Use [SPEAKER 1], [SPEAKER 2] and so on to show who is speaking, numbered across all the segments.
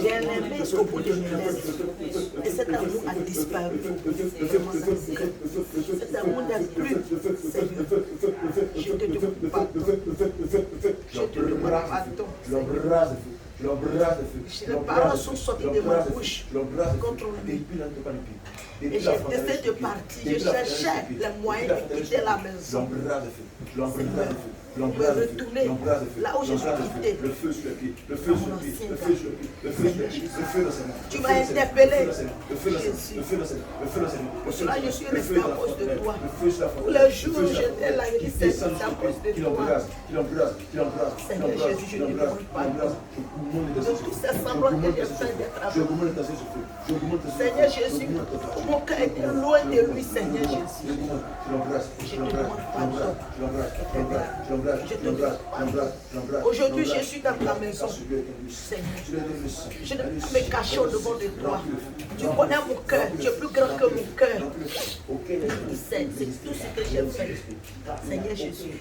[SPEAKER 1] J'ai aimé jusqu'au bout de mes lèvres. Et cet amour a disparu. Cet amour n'est plus. Je te demande pardon. Je te demande pardon. Les paroles sont sorties de ma bouche contre lui. Et j'essayais de partir. Je cherchais les moyens de quitter la maison. Pour retourner là où je suis quitté. Tu m'as interpellé, Jésus. Pour cela, je suis resté à cause de toi. Tous les jours où j'étais là, je disais, c'est à cause de toi. Seigneur Jésus, je te demande pardon de tous ces semblants que j'ai fait d'être avec toi. Seigneur Jésus, mon cœur était loin de lui, Seigneur Jésus. Je te demande pardon. Je te demande pardon. Aujourd'hui, je suis dans ta maison, Seigneur. Je ne peux pas me cacher au devant de toi. Tu connais mon cœur, tu es plus grand que mon cœur. C'est tout ce que j'ai fait, Seigneur Jésus.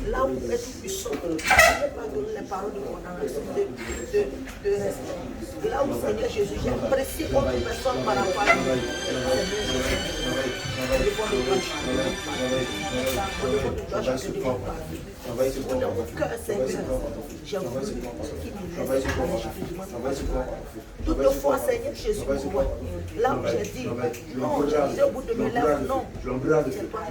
[SPEAKER 1] Là où tu es tout puissant, je ne peux pas donner les paroles de condamnation, de respect. Là où, Seigneur Jésus, j'apprécie autre personne par rapport à lui. Seigneur Jésus, au devant de toi, je te demande pardon. Dans mon cœur, Seigneur, j'ai voulu qu'il me laisse, je te demande pardon. Toutefois, Seigneur Jésus, moi, là où j'ai dit, non, j'ai dit au bout de mes lèvres, non, c'est pas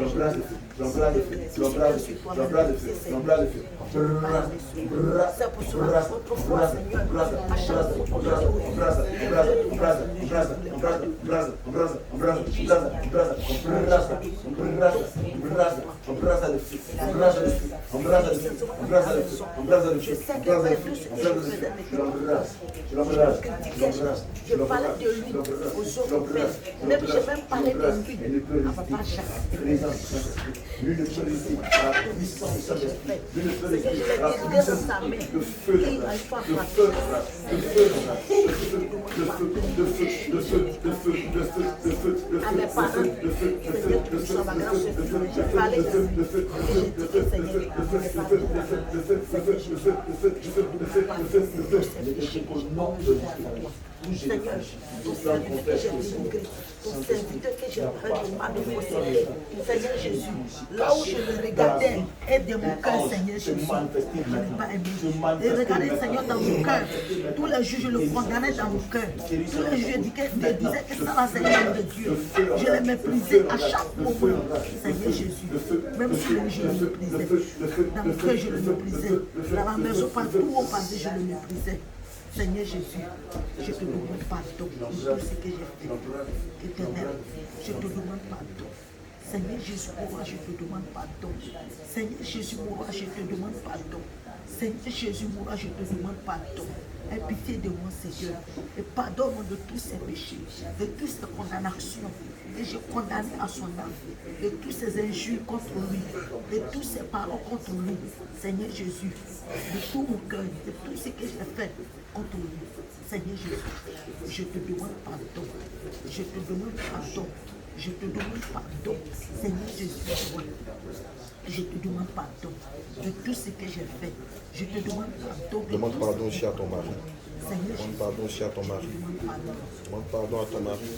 [SPEAKER 1] c'est pour cela, autrefois, Seigneur, à chaque je sais que tout ce que je faisais je parlais de lui aux autres pères. Même j'ai même parlé de lui à papa Jacques. Je l'ai dit dans sa main. Il m'a fait à mes parents. Seigneur, que tu sois ma grâce. J'ai parlé de lui. J'ai dit que Seigneur, Seigneur, ton serviteur que j'ai dénigré, ton serviteur que j'ai pris de ma dépossédé, Seigneur Jésus, là où je le regardais, et de mon cœur, Seigneur Jésus, je n'ai pas aimé. Et regardez, Seigneur, dans mon cœur, tous les jours, je le condamnais dans mon cœur. Tous les jours, je disais que ça va, Seigneur de Dieu. Je le méprisais à chaque moment, Seigneur Jésus. Même si je le méprisais, dans mon cœur, je le méprisais. Dans ma maison, partout où on passait, je le méprisais. Seigneur Jésus, je te demande pardon pour tout ce que j'ai fait. Éternel, je te demande pardon. Seigneur Jésus, mon roi, je te demande pardon. Seigneur Jésus, mon roi, je te demande pardon. Seigneur Jésus, mon roi, je te demande pardon. Aie pitié de moi, Seigneur, et pardonne-moi de tous ces péchés, de toutes ces condamnations que j'ai condamnées à son âme, de toutes ces injures contre lui, de toutes ces paroles contre lui, Seigneur Jésus, de tout mon cœur, de tout ce que j'ai fait contre lui. Seigneur Jésus, je te demande pardon, je te demande pardon, je te demande pardon, Seigneur Jésus, je te demande pardon de tout ce que j'ai fait. Je te demande pardon.
[SPEAKER 2] Demande pardon aussi à ton mari.
[SPEAKER 1] Seigneur,
[SPEAKER 2] Demande pardon aussi à ton mari. Demande pardon à ton mari.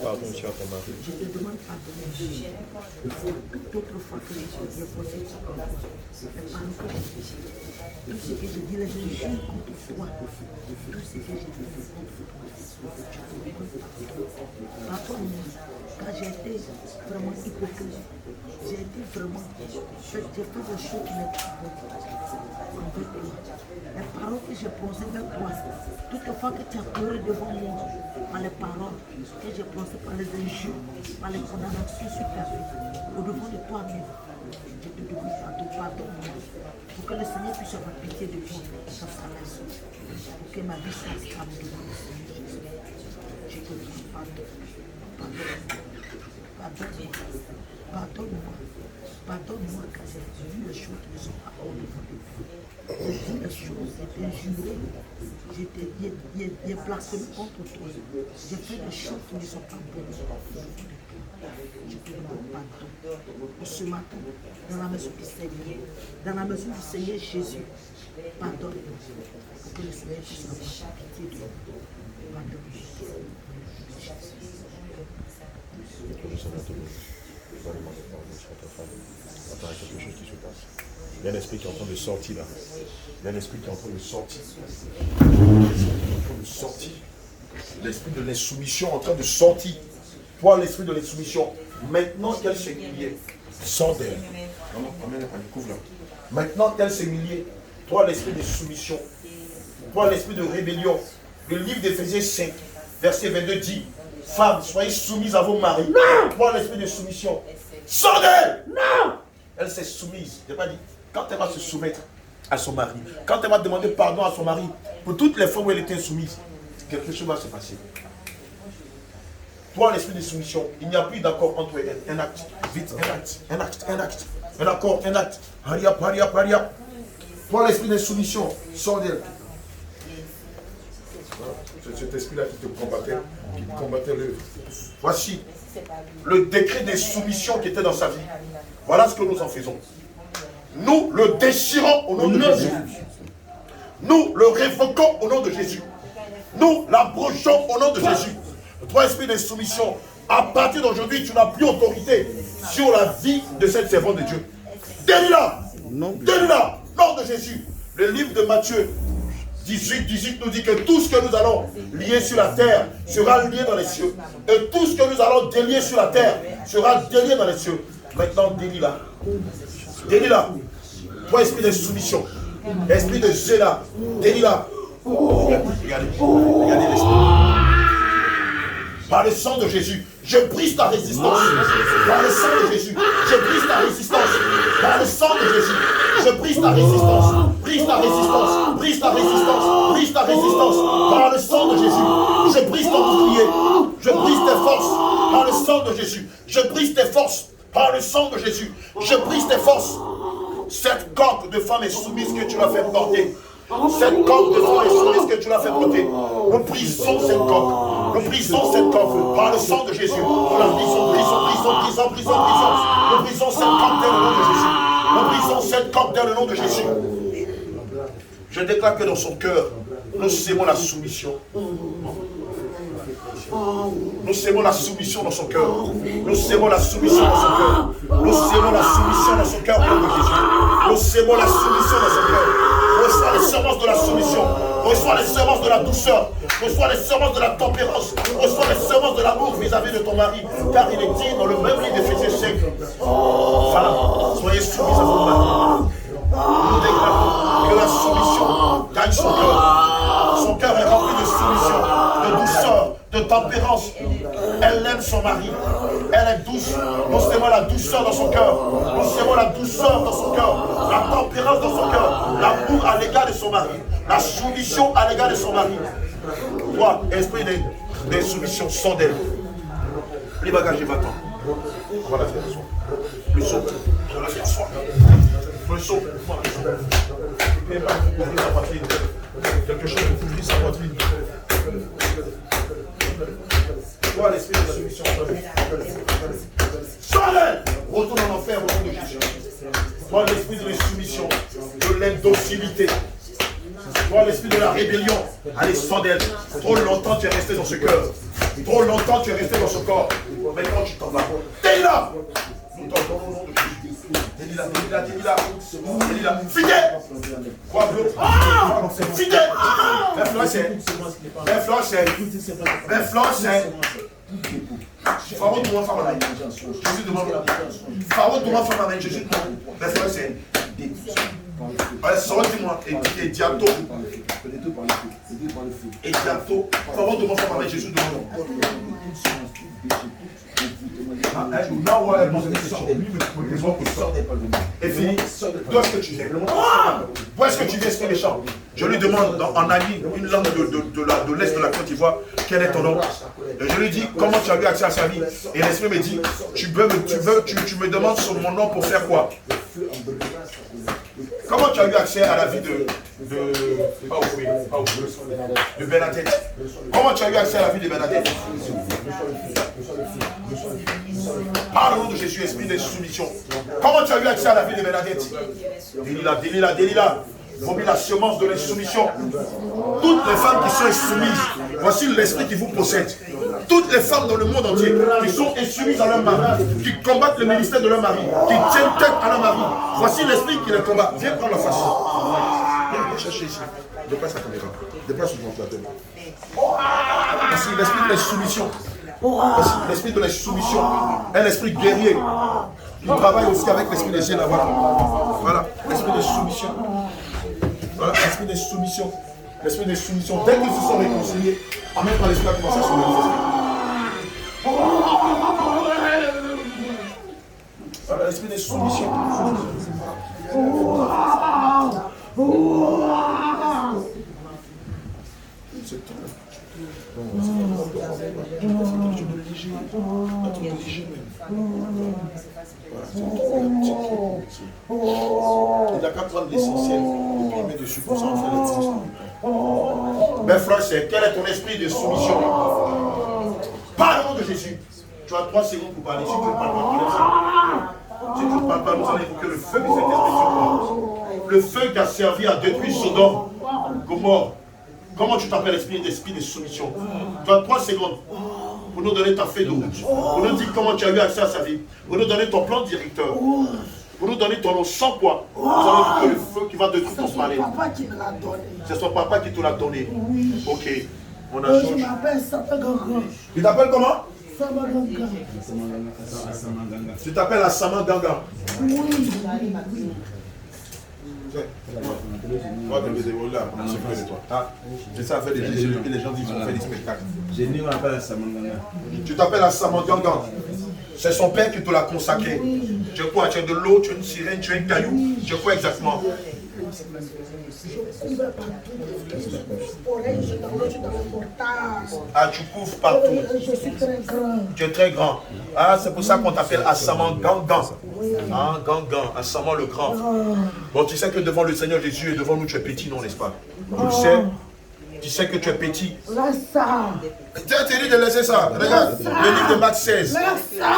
[SPEAKER 2] Pardon aussi à ton mari.
[SPEAKER 1] Je te demande pardon, Jésus. Toute autre fois que je suis posé sur ton corps, tout ce que je dis, les injures contre toi, tout ce que je dis, pardonne-moi, quand j'ai été vraiment hypocrite, j'ai été vraiment, j'ai fait des choses qui n'est pas bonnes envers toi. Les paroles que j'ai posées vers toi, toutefois que tu as pleuré devant moi, par les paroles que j'ai prononcées, par les injures, par les condamnations sur ta vie, au devant de toi-même, je te demande pardon-moi, pour que le Seigneur puisse avoir pitié de toi dans sa maison, pour que ma vie soit stable devant le Seigneur Jésus. Je te demande pardon. Pardonne-moi car j'ai dit les choses qui ne sont pas hors devant de toi. J'ai dit les choses, j'ai été juré, j'ai blasphémé contre toi. J'ai fait des choses qui ne sont pas bonnes devant de toi. Je te demande pardon. Ce matin, dans la maison du Seigneur, dans la maison du Seigneur Jésus, pardonne-moi pour que le Seigneur puisse avoir pitié de nous. Pardonne-moi.
[SPEAKER 2] Attends, il y a quelque chose qui se passe. Il y a un esprit qui est en train de sortir là. Il y a un esprit qui est en train de sortir. L'esprit de l'insoumission en train de sortir. Toi, l'esprit de l'insoumission, maintenant qu'elle s'est humiliée, sors d'elle. Non, amène, couvre là. Maintenant qu'elle s'est humiliée, toi, l'esprit de soumission, toi, l'esprit de rébellion. Le livre d'Éphésiens 5, verset 22 dit, femmes, soyez soumises à vos maris. Toi, l'esprit de soumission, sors d'elle. Non. Elle s'est soumise. Je n'ai pas dit, quand elle va se soumettre à son mari, quand elle va demander pardon à son mari, pour toutes les fois où elle était insoumise, quelque chose va se passer. Toi, l'esprit de soumission, il n'y a plus d'accord entre elles. Un acte, vite, un acte. Un accord, un acte. Hurry up. Toi, l'esprit de soumission, sors d'elle. Cet esprit-là qui te combattait le... Voici le décret de soumission qui était dans sa vie. Voilà ce que nous en faisons. Nous le déchirons au nom de Jésus. Nous le révoquons au nom de Jésus. Nous l'abrogeons au nom de Jésus. Toi, esprit de soumission, à partir d'aujourd'hui, tu n'as plus autorité sur la vie de cette servante de Dieu. Délie-la. Délie-la. Nom de Jésus. Le livre de Matthieu 18 nous dit que tout ce que nous allons lier sur la terre sera lié dans les cieux. Et tout ce que nous allons délier sur la terre sera délié dans les cieux. Maintenant, délie-la. Délie-la. Toi, esprit de soumission, esprit de zéla, délie-la. Regardez l'esprit. Par le sang de Jésus, je brise ta résistance. Par le sang de Jésus, je brise ta résistance. Par le sang de Jésus, je brise ta résistance. Brise ta résistance. Brise ta résistance. Brise ta résistance. Par le sang de Jésus, je brise ton bouclier. Je brise tes forces. Par le sang de Jésus, je brise tes forces. Par le sang de Jésus, je brise tes forces. Cette corde de femme est soumise que tu l'as fait porter. Cette corde de femme est soumise que tu l'as fait porter. Nous brisons cette corde. Nous brisons cette corde par le sang de Jésus. Nous la brisons. Nous brisons cette corde dans le nom de Jésus. Nous brisons cette corde dans le nom de Jésus. Je déclare que dans son cœur, nous sémons la soumission. Nous sémons la soumission dans son cœur. Nous sémons la soumission dans son cœur. Nous sémons la soumission dans son cœur au nom de Jésus. Nous sémons la soumission dans son cœur. Reçois les semences de la soumission. Reçois les semences de la douceur. Reçois les semences de la tempérance. Reçois les semences de l'amour vis-à-vis de ton mari. Car il est dit dans le même livre d'Éphésiens 5. Femmes, soyez soumises à vos maris. Nous déclarons que la soumission gagne son cœur. Son cœur est rempli de soumission, de douceur, de tempérance. Elle aime son mari. Elle est douce. Nous sémons la douceur dans son cœur. Nous sémons la douceur dans son cœur. La tempérance dans son cœur. L'amour à l'égard de son mari. La soumission à l'égard de son mari. Toi, esprit d'insoumission, sors d'elle. Les bagages, va-t'en. On va la faire asseoir. Le saut. On va la faire asseoir. Le saut. Mais pas couvrir sa poitrine. Quelque chose pour couvrir sa poitrine. Toi, l'esprit de soumission, sors-le! Retourne en enfer au nom de Jésus. Toi, l'esprit de l'insoumission, de l'indocilité. Toi, l'esprit de la rébellion, allez, sors d'elle. Trop longtemps, tu es resté dans ce cœur. Trop longtemps tu es resté dans ce corps. Maintenant tu t'en vas. Délila. Nous t'entendons au nom de Jésus. Délila. Fidèle. Quoi bleu? Fidèle. L'influence. Pharaon de moi, femme amène. Jésus demande. Pharaon de moi, femme amène. Jésus demande. L'influence. Sortez-moi. Et diato. Et diato. Pharaon de moi, femme amène. Jésus demande. Et fini. D'où est-ce que tu viens? D'où est-ce que tu viens, esprit méchant? Je lui demande en Ali, une langue de l'Est de la Côte d'Ivoire, quel est ton nom? Et je lui dis, comment tu as eu accès à sa vie? Et l'esprit me dit, tu me demandes sur mon nom pour faire quoi? Comment tu as eu accès à la vie de Bernadette? Comment tu as eu accès à la vie de Bernadette? Par le nom de Jésus, esprit de soumission. Comment tu as eu accès à la vie de Bernadette? Délila. Vomit la semence de l'insoumission. Toutes les femmes qui sont insoumises, voici l'esprit qui vous possède. Toutes les femmes dans le monde entier qui sont insoumises à leur mari, qui combattent le ministère de leur mari, qui tiennent tête à leur mari, voici l'esprit qui les combat. Viens prendre la face. Viens chercher ici. Déplace la caméra. Déplace le ventilateur. Voici l'esprit de l'insoumission. Voici l'esprit de l'insoumission. Un esprit guerrier. Il travaille aussi avec l'esprit des Zéna. Voilà. L'esprit de soumission. Voilà, l'esprit de soumission. L'esprit de soumission. Dès qu'ils se sont réconciliés, en même temps l'esprit a commencé à se manifester. Voilà, l'esprit de soumission. C'est tout. Il n'a qu'à prendre l'essentiel et mettre dessus pour ça en faire les mais frère, quel est ton esprit de soumission? Par le nom de Jésus. Tu as 3 secondes pour parler. Si tu ne parles pas, si tu ne parles pas, nous allons évoquer le feu de cet esprit sur toi. Le feu qui a servi à détruire Sodome, Gomorrhe. Comment tu t'appelles l'esprit de soumission? Tu as 3 secondes pour nous donner ta feuille de route, pour nous dire comment tu as eu accès à sa vie, pour nous donner ton plan directeur, pour nous donner ton nom sans quoi. Nous allons écouter le feu qui va détruire ton palais.
[SPEAKER 1] C'est son papa qui me l'a donné.
[SPEAKER 2] C'est son papa qui te l'a donné.
[SPEAKER 1] Oui.
[SPEAKER 2] Ok. On a
[SPEAKER 1] Je m'appelle Samanganga.
[SPEAKER 2] Tu t'appelles comment?
[SPEAKER 1] Samanganga.
[SPEAKER 2] Tu t'appelles Assamanganga.
[SPEAKER 1] Oui.
[SPEAKER 2] Toi, tu me dévoiler là, on se fait de toi. Ah, c'est ça, fait des gens et les gens disent qu'on fait des spectacles.
[SPEAKER 3] J'ai dit, on appelle Assamanganga.
[SPEAKER 2] Tu t'appelles Assamanganga. C'est son père qui te l'a consacré. Tu es quoi? Tu es de l'eau, tu es une sirène, tu es un caillou. Tu es quoi exactement? Ah, tu couvres partout.
[SPEAKER 1] Je suis très grand.
[SPEAKER 2] Tu es très grand. Ah, c'est pour ça qu'on t'appelle Assamanganga. Ah, Gangan, Assaman le grand. Bon, tu sais que devant le Seigneur Jésus et devant nous, tu es petit, non, n'est-ce pas? Tu le sais. Tu sais que tu es petit.
[SPEAKER 1] Laisse ça.
[SPEAKER 2] Tu as dit de laisser ça. Regarde, le livre de Marc 16.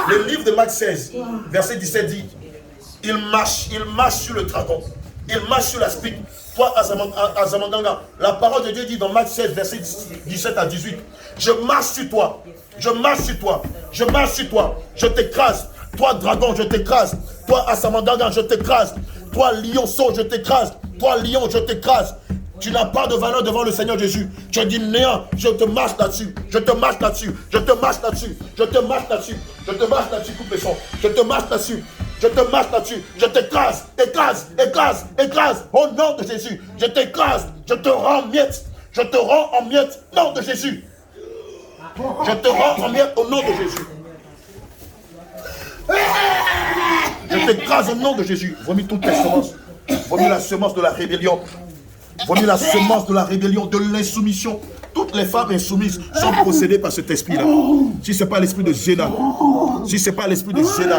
[SPEAKER 2] Le livre de Marc 16, verset 17 dit, il marche sur le dragon. Il marche sur la spique. Toi, Assamanganga, la parole de Dieu dit dans Marc 16, verset 17 à 18, je marche sur toi. Je marche sur toi. Je marche sur toi. Je t'écrase. Toi, dragon, je t'écrase. Toi, Assamanganga, je t'écrase. Toi, lionceau, je t'écrase. Toi, lion, je t'écrase. Tu n'as pas de valeur devant le Seigneur Jésus. Tu as dit néant, je te marche là-dessus. Je te marche là-dessus. Je te marche là-dessus. Je te marche là-dessus. Je te marche là-dessus, coupe le son. Je te marche là-dessus. Je te marche là-dessus. Je t'écrase, écrase, écrase, écrase. Au nom de Jésus. Je t'écrase. Je te rends en miettes. Je te rends en miettes. Au nom de Jésus. Je te rends en miettes au nom de Jésus. Je t'écrase au nom de Jésus. Vomis toutes tes semences. Vomis la semence de la rébellion. Vomis la semence de la rébellion, de l'insoumission. Toutes les femmes insoumises sont possédées par cet esprit-là. Si ce n'est pas l'esprit de Zéna, si ce n'est pas l'esprit de Zéna,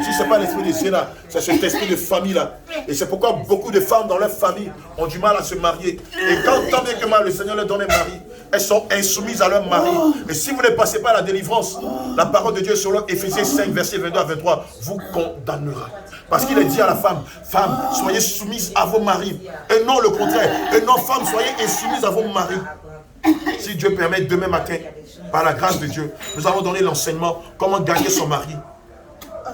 [SPEAKER 2] si ce n'est pas l'esprit de Zéna, c'est cet esprit de famille-là. Et c'est pourquoi beaucoup de femmes dans leur famille ont du mal à se marier. Et quand tant bien que mal le Seigneur leur donne un mari, elles sont insoumises à leur mari. Et si vous ne passez pas la délivrance, la parole de Dieu sur Éphésiens 5, verset 22 à 23, vous condamnera. Parce qu'il est dit à la femme, femme, soyez soumises à vos maris. Et non le contraire. Et non, femme, soyez insoumises à vos maris. Si Dieu permet, demain matin, par la grâce de Dieu, nous allons donner l'enseignement comment gagner son mari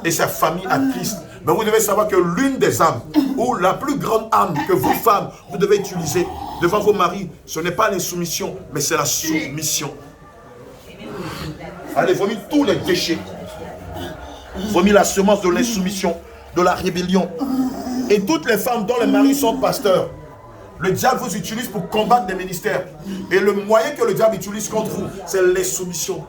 [SPEAKER 2] et sa famille à Christ. Mais vous devez savoir que l'une des âmes, ou la plus grande âme que vous, femmes, vous devez utiliser devant vos maris, ce n'est pas l'insoumission, mais c'est la soumission. Allez, vomis tous les déchets. Vomis la semence de l'insoumission, de la rébellion. Et toutes les femmes dont les maris sont pasteurs, le diable vous utilise pour combattre des ministères. Et le moyen que le diable utilise contre vous, c'est l'insoumission.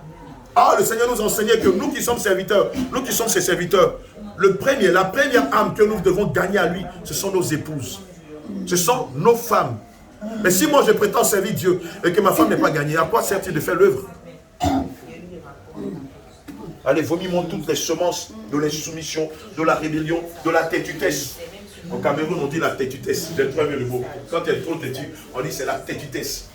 [SPEAKER 2] Ah, le Seigneur nous enseignait que nous qui sommes serviteurs, nous qui sommes ses serviteurs, la première âme que nous devons gagner à lui, ce sont nos épouses. Ce sont nos femmes. Mais si moi je prétends servir Dieu et que ma femme n'est pas gagnée, à quoi sert-il de faire l'œuvre? Allez, vomis-moi toutes les semences de l'insoumission, de la rébellion, de la têtutesse. Au Cameroun, on dit la têtutesse. J'aime très bien le mot. Quand tu es trop têtu, on dit c'est la têtutesse.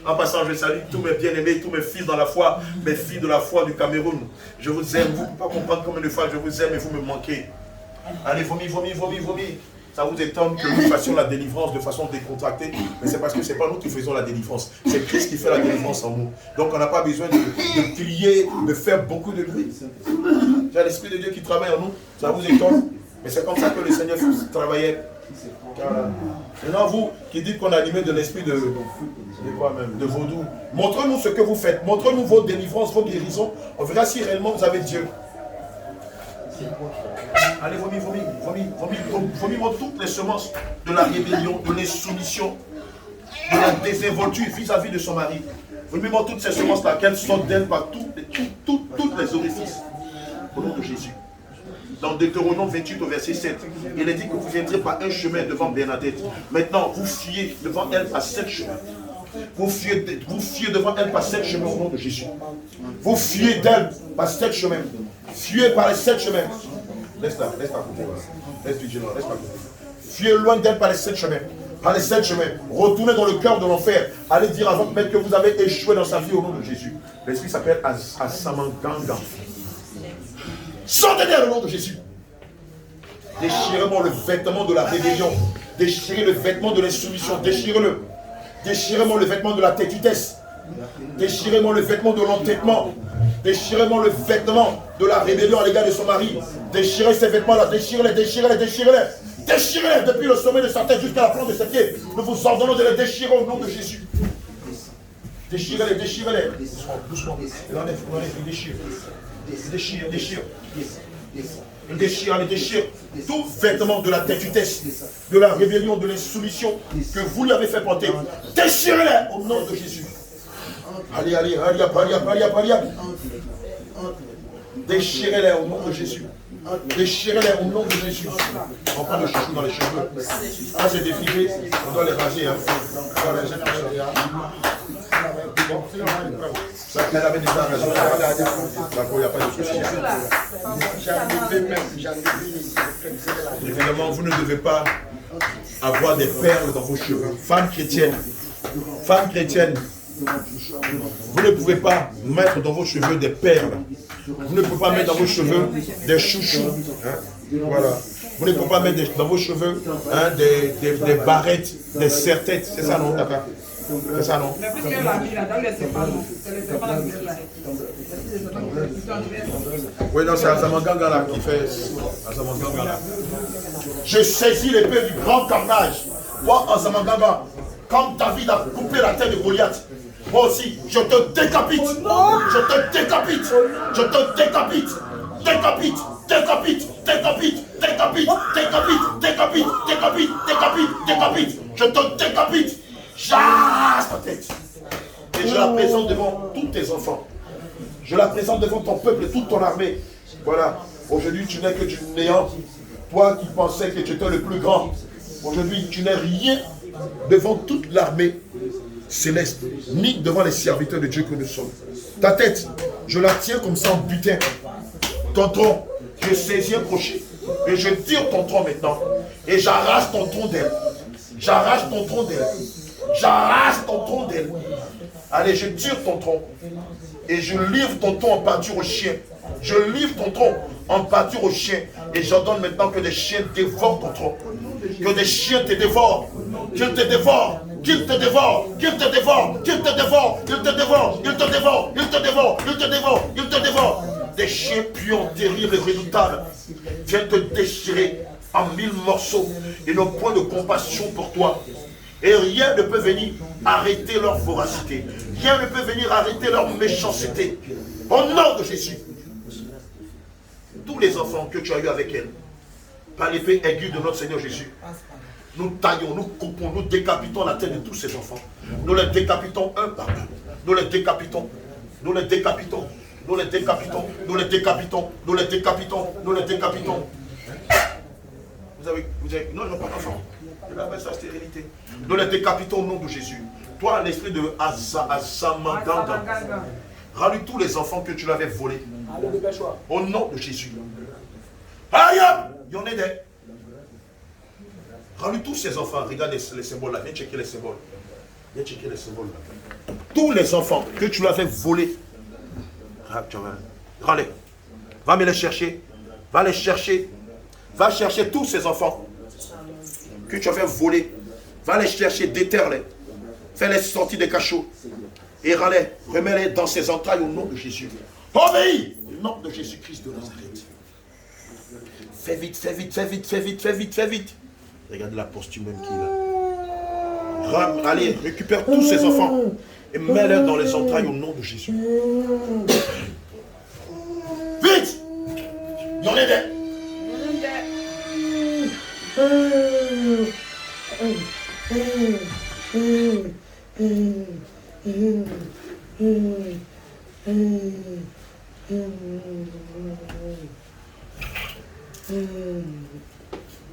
[SPEAKER 2] En passant, je salue tous mes bien-aimés, tous mes fils dans la foi, mes filles de la foi du Cameroun. Je vous aime. Vous ne pouvez pas comprendre combien de fois je vous aime et vous me manquez. Allez, vomis, vomis, vomis, vomis. Ça vous étonne que nous fassions la délivrance de façon décontractée, mais c'est parce que ce n'est pas nous qui faisons la délivrance. C'est Christ qui fait la délivrance en nous. Donc on n'a pas besoin de crier, de faire beaucoup de bruit. C'est l'Esprit de Dieu qui travaille en nous. Ça vous étonne? Mais c'est comme ça que le Seigneur travaillait. Voilà. Maintenant, vous qui dites qu'on a animé de l'esprit de quoi même, de vaudou, montrez-nous ce que vous faites. Montrez-nous vos délivrances, vos guérisons. On verra si réellement vous avez Dieu. Allez, vomis, vomis, vomis, vomis, vomis toutes les semences de la rébellion, de l'insoumission, de la désinvolture vis-à-vis de son mari. Vomis toutes ces semences-là, qu'elles sortent d'elle par toutes les orifices. Au nom de Jésus. Dans Deutéronome 28 au verset 7, il est dit que vous viendrez par un chemin devant Bernadette. Maintenant, vous fuyez devant elle par 7 chemins. Vous fuyez devant elle par 7 chemins au nom de Jésus. Vous fuyez d'elle par 7 chemins. Fuyez par les 7 chemins. Laisse-la côté. Laisse vigilant, laisse-la côté. Fuyez loin d'elle par les 7 chemins. Par les 7 chemins. Retournez dans le cœur de l'enfer. Allez dire à votre maître que vous avez échoué dans sa vie au nom de Jésus. L'esprit s'appelle Asamanganga. Sortez d'elle au nom de Jésus. Déchirez-moi le vêtement de la rébellion. Déchirez le vêtement de l'insoumission. Déchirez-le. Déchirez-moi le vêtement de la têtutesse. Déchirez-moi le vêtement de l'entêtement. Déchirez-moi le vêtement de la rébellion à l'égard de son mari. Déchirez ces vêtements-là. Déchirez-les, déchirez-les, déchirez-les. Déchirez-les depuis le sommet de sa tête jusqu'à la plante de ses pieds. Nous vous ordonnons de les déchirer au nom de Jésus. Déchirez-les, déchirez-les. Doucement. Il enlève, il déchire. Il déchire. Il déchire. Tout vêtement de la têtutesse, de la rébellion, de l'insoumission que vous lui avez fait porter. Déchirez-les au nom de Jésus. Allez. Déchirez-les au nom de Jésus. Déchirez-les au nom de Jésus. On prend le chouchou dans les cheveux. Ah, c'est défilé. On doit les raser. Ça, elle avait déjà raison. D'accord, il n'y a pas de souci. Évidemment, vous ne devez pas avoir des perles dans vos cheveux. Femme chrétienne, vous ne pouvez pas mettre dans vos cheveux des perles. Vous ne pouvez pas mettre dans vos cheveux des chouchous. Voilà. Vous ne pouvez pas mettre dans vos cheveux des barrettes, des serre-têtes. C'est ça, non, d'accord? C'est ça, non? Oui, non, c'est Azamanganga là qui fait Azamanganga là. Je saisis l'épée du grand carnage. Moi, Azamanganga, comme David a coupé la tête de Goliath, moi aussi, je te décapite. Je te décapite. Je te décapite. Décapite. Décapite. Décapite. Décapite. Décapite. Décapite. Décapite. Décapite. Décapite. Je te décapite. J'arrache ta tête. Et je la présente devant tous tes enfants. Je la présente devant ton peuple et toute ton armée. Voilà. Aujourd'hui, tu n'es que du néant. Toi qui pensais que tu étais le plus grand. Aujourd'hui, tu n'es rien devant toute l'armée céleste, ni devant les serviteurs de Dieu que nous sommes. Ta tête, je la tiens comme ça en butin. Ton tronc, je saisis un crochet. Et je tire ton tronc maintenant. Et j'arrache ton tronc d'elle. J'arrache ton tronc d'elle. J'arrache ton tronc d'elle. Allez, je tire ton tronc. Et je livre ton tronc en pâture au chien. Je livre ton tronc en pâture aux chiens. Et j'ordonne maintenant que des chiens dévorent ton tronc. Que des chiens te dévorent. Qu'ils te dévorent. Qu'ils te dévorent. Qu'ils te dévorent. Qu'ils te dévorent. Qu'ils te dévorent. Ils te dévorent. Ils te dévorent. Ils te dévorent. Ils te dévorent. Des chiens puants, terribles et redoutables viennent te déchirer en 1000 morceaux. Ils n'ont point de compassion pour toi. Et rien ne peut venir arrêter leur voracité. Rien ne peut venir arrêter leur méchanceté. Au nom de Jésus. Tous les enfants que tu as eu avec elle, par l'épée aiguë de notre Seigneur Jésus, nous taillons, nous coupons, nous décapitons la tête de tous ces enfants. Nous les décapitons un par un. Nous les décapitons. Nous les décapitons. Nous les décapitons. Nous les décapitons. Nous les décapitons. Nous les décapitons. Vous avez non, ils n'ont pas d'enfant. Il appelle ça stérilité. Nous les décapitons au nom de Jésus. Toi, l'esprit de Azamaganda, rends-lui tous les enfants que tu l'avais volés. Au nom de Jésus. Aïe! Il y en a des. Rends-lui tous ces enfants. Regarde les symboles là. Viens checker les symboles. Viens checker les symboles là. Tous les enfants que tu l'avais volés. Rends-les. Va me les chercher. Va les chercher. Va chercher tous ces enfants que tu avais volés. Va les chercher, déterre-les. Fais-les sortir des cachots. Et rends-les. Remets-les dans ses entrailles au nom de Jésus. Obéis au nom de Jésus-Christ de Nazareth. Fais vite, fais vite, fais vite, fais vite, fais vite, fais vite. Regardez la posture même qu'il a. Allez, récupère tous ces enfants et mets-les dans les entrailles au nom de Jésus. Vite! Il y en a des.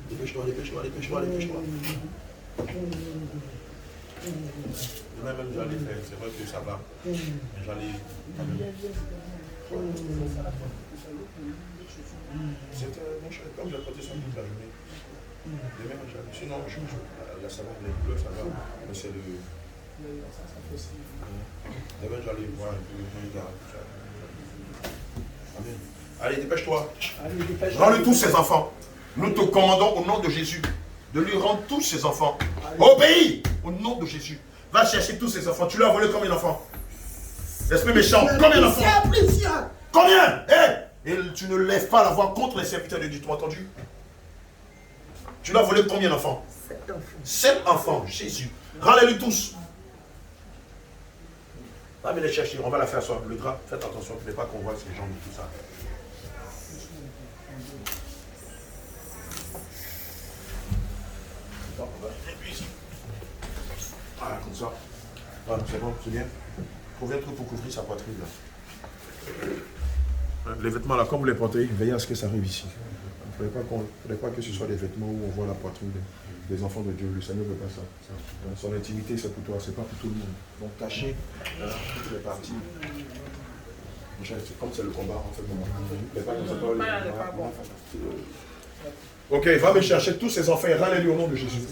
[SPEAKER 2] Dépêche-toi, dépêche-toi, dépêche-toi, dépêche-toi. Demain même j'allais faire, c'est vrai que ça va. Mais j'allais. C'est mon cher, comme j'ai porté son toute la journée. Demain même j'allais. Sinon, la savane, les couleurs, ça va. Mais c'est le. Demain j'allais voir un peu le gars. Amen. Allez, dépêche-toi. Rends-lui tous ses enfants. Nous te commandons au nom de Jésus de lui rendre tous ses enfants. Obéis au nom de Jésus. Va chercher tous ses enfants. Tu lui as volé combien d'enfants? L'esprit méchant, combien d'enfants? Combien? Et tu ne lèves pas la voix contre les serviteurs de Dieu. Tu m'as entendu? Tu lui as volé combien d'enfants? 7 enfants. 7 enfants, Jésus. Rends-les-lui tous. Va me les chercher. On va la faire soir. Le drap, faites attention. Ne pas qu'on voit ces gens et tout ça. Voilà, comme ça. Voilà, c'est bon, c'est bien. Combien de trucs pour couvrir sa poitrine là? Les vêtements là, comme vous les portez, veillez à ce que ça arrive ici. Il ne faudrait pas que ce soit des vêtements où on voit la poitrine des enfants de Dieu. Le Seigneur ne veut pas ça. Son intimité, c'est pour toi, c'est pas pour tout le monde. Donc cachez toutes les parties. Comme c'est le combat, en fait, ok, va me chercher tous ces enfants et rends-les-lui au nom de Jésus.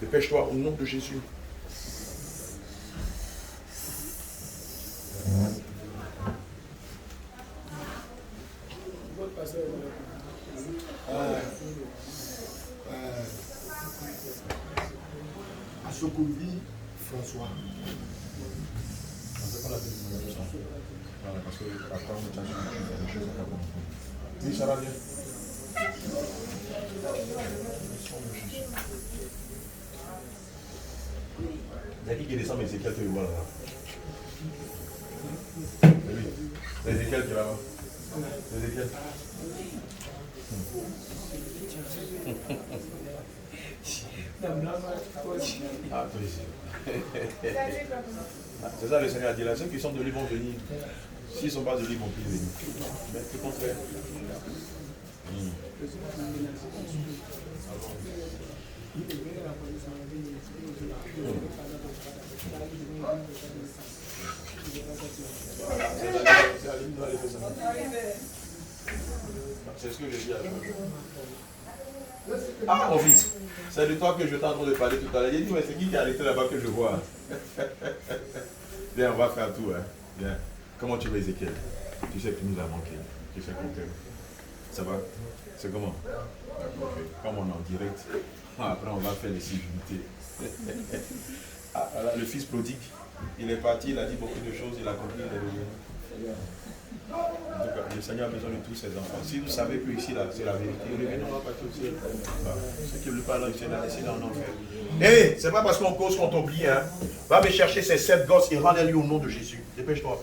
[SPEAKER 2] Dépêche-toi au nom de Jésus.
[SPEAKER 4] Assokovi François.
[SPEAKER 2] Parce que après on t'a des choses à comprendre. Oui, ça va bien. Il y a qui descend, mais c'est quelqu'un qui voit là-bas. Oui, c'est Ézéchiel qui est là-bas. C'est Ézéchiel. Ah, toi ici. C'est ça le Seigneur a dit là. Ceux qui sont de lui vont venir. S'ils ne sont pas de lui, ils ne vont plus venir. Mais tout contraire. C'est ce que je dis à toi. Ah, mon fils, c'est de toi que je t'ai en train de parler tout à l'heure. Il dit, mais c'est qui est arrêté là-bas que je vois? Viens, on va faire tout. Hein. Viens. Comment tu vas, Ézéchiel? Tu sais que tu nous as manqué. Tu sais qu'on t'aime. Ça va? C'est comment? Okay. Comme on est en direct, après on va faire les civilités. Ah, voilà, le fils prodigue, il est parti, il a dit beaucoup de choses, il a compris, il est revenu. En tout cas, le Seigneur a besoin de tous ses enfants. Si vous savez que ici, c'est la vérité, revenez, on va partir au ciel. Ceux qui ne veulent pas aller là en enfer. Hé, c'est pas parce qu'on cause qu'on t'oublie. Hein. Va me chercher ces 7 gosses et rends-les-lui au nom de Jésus. Dépêche-toi.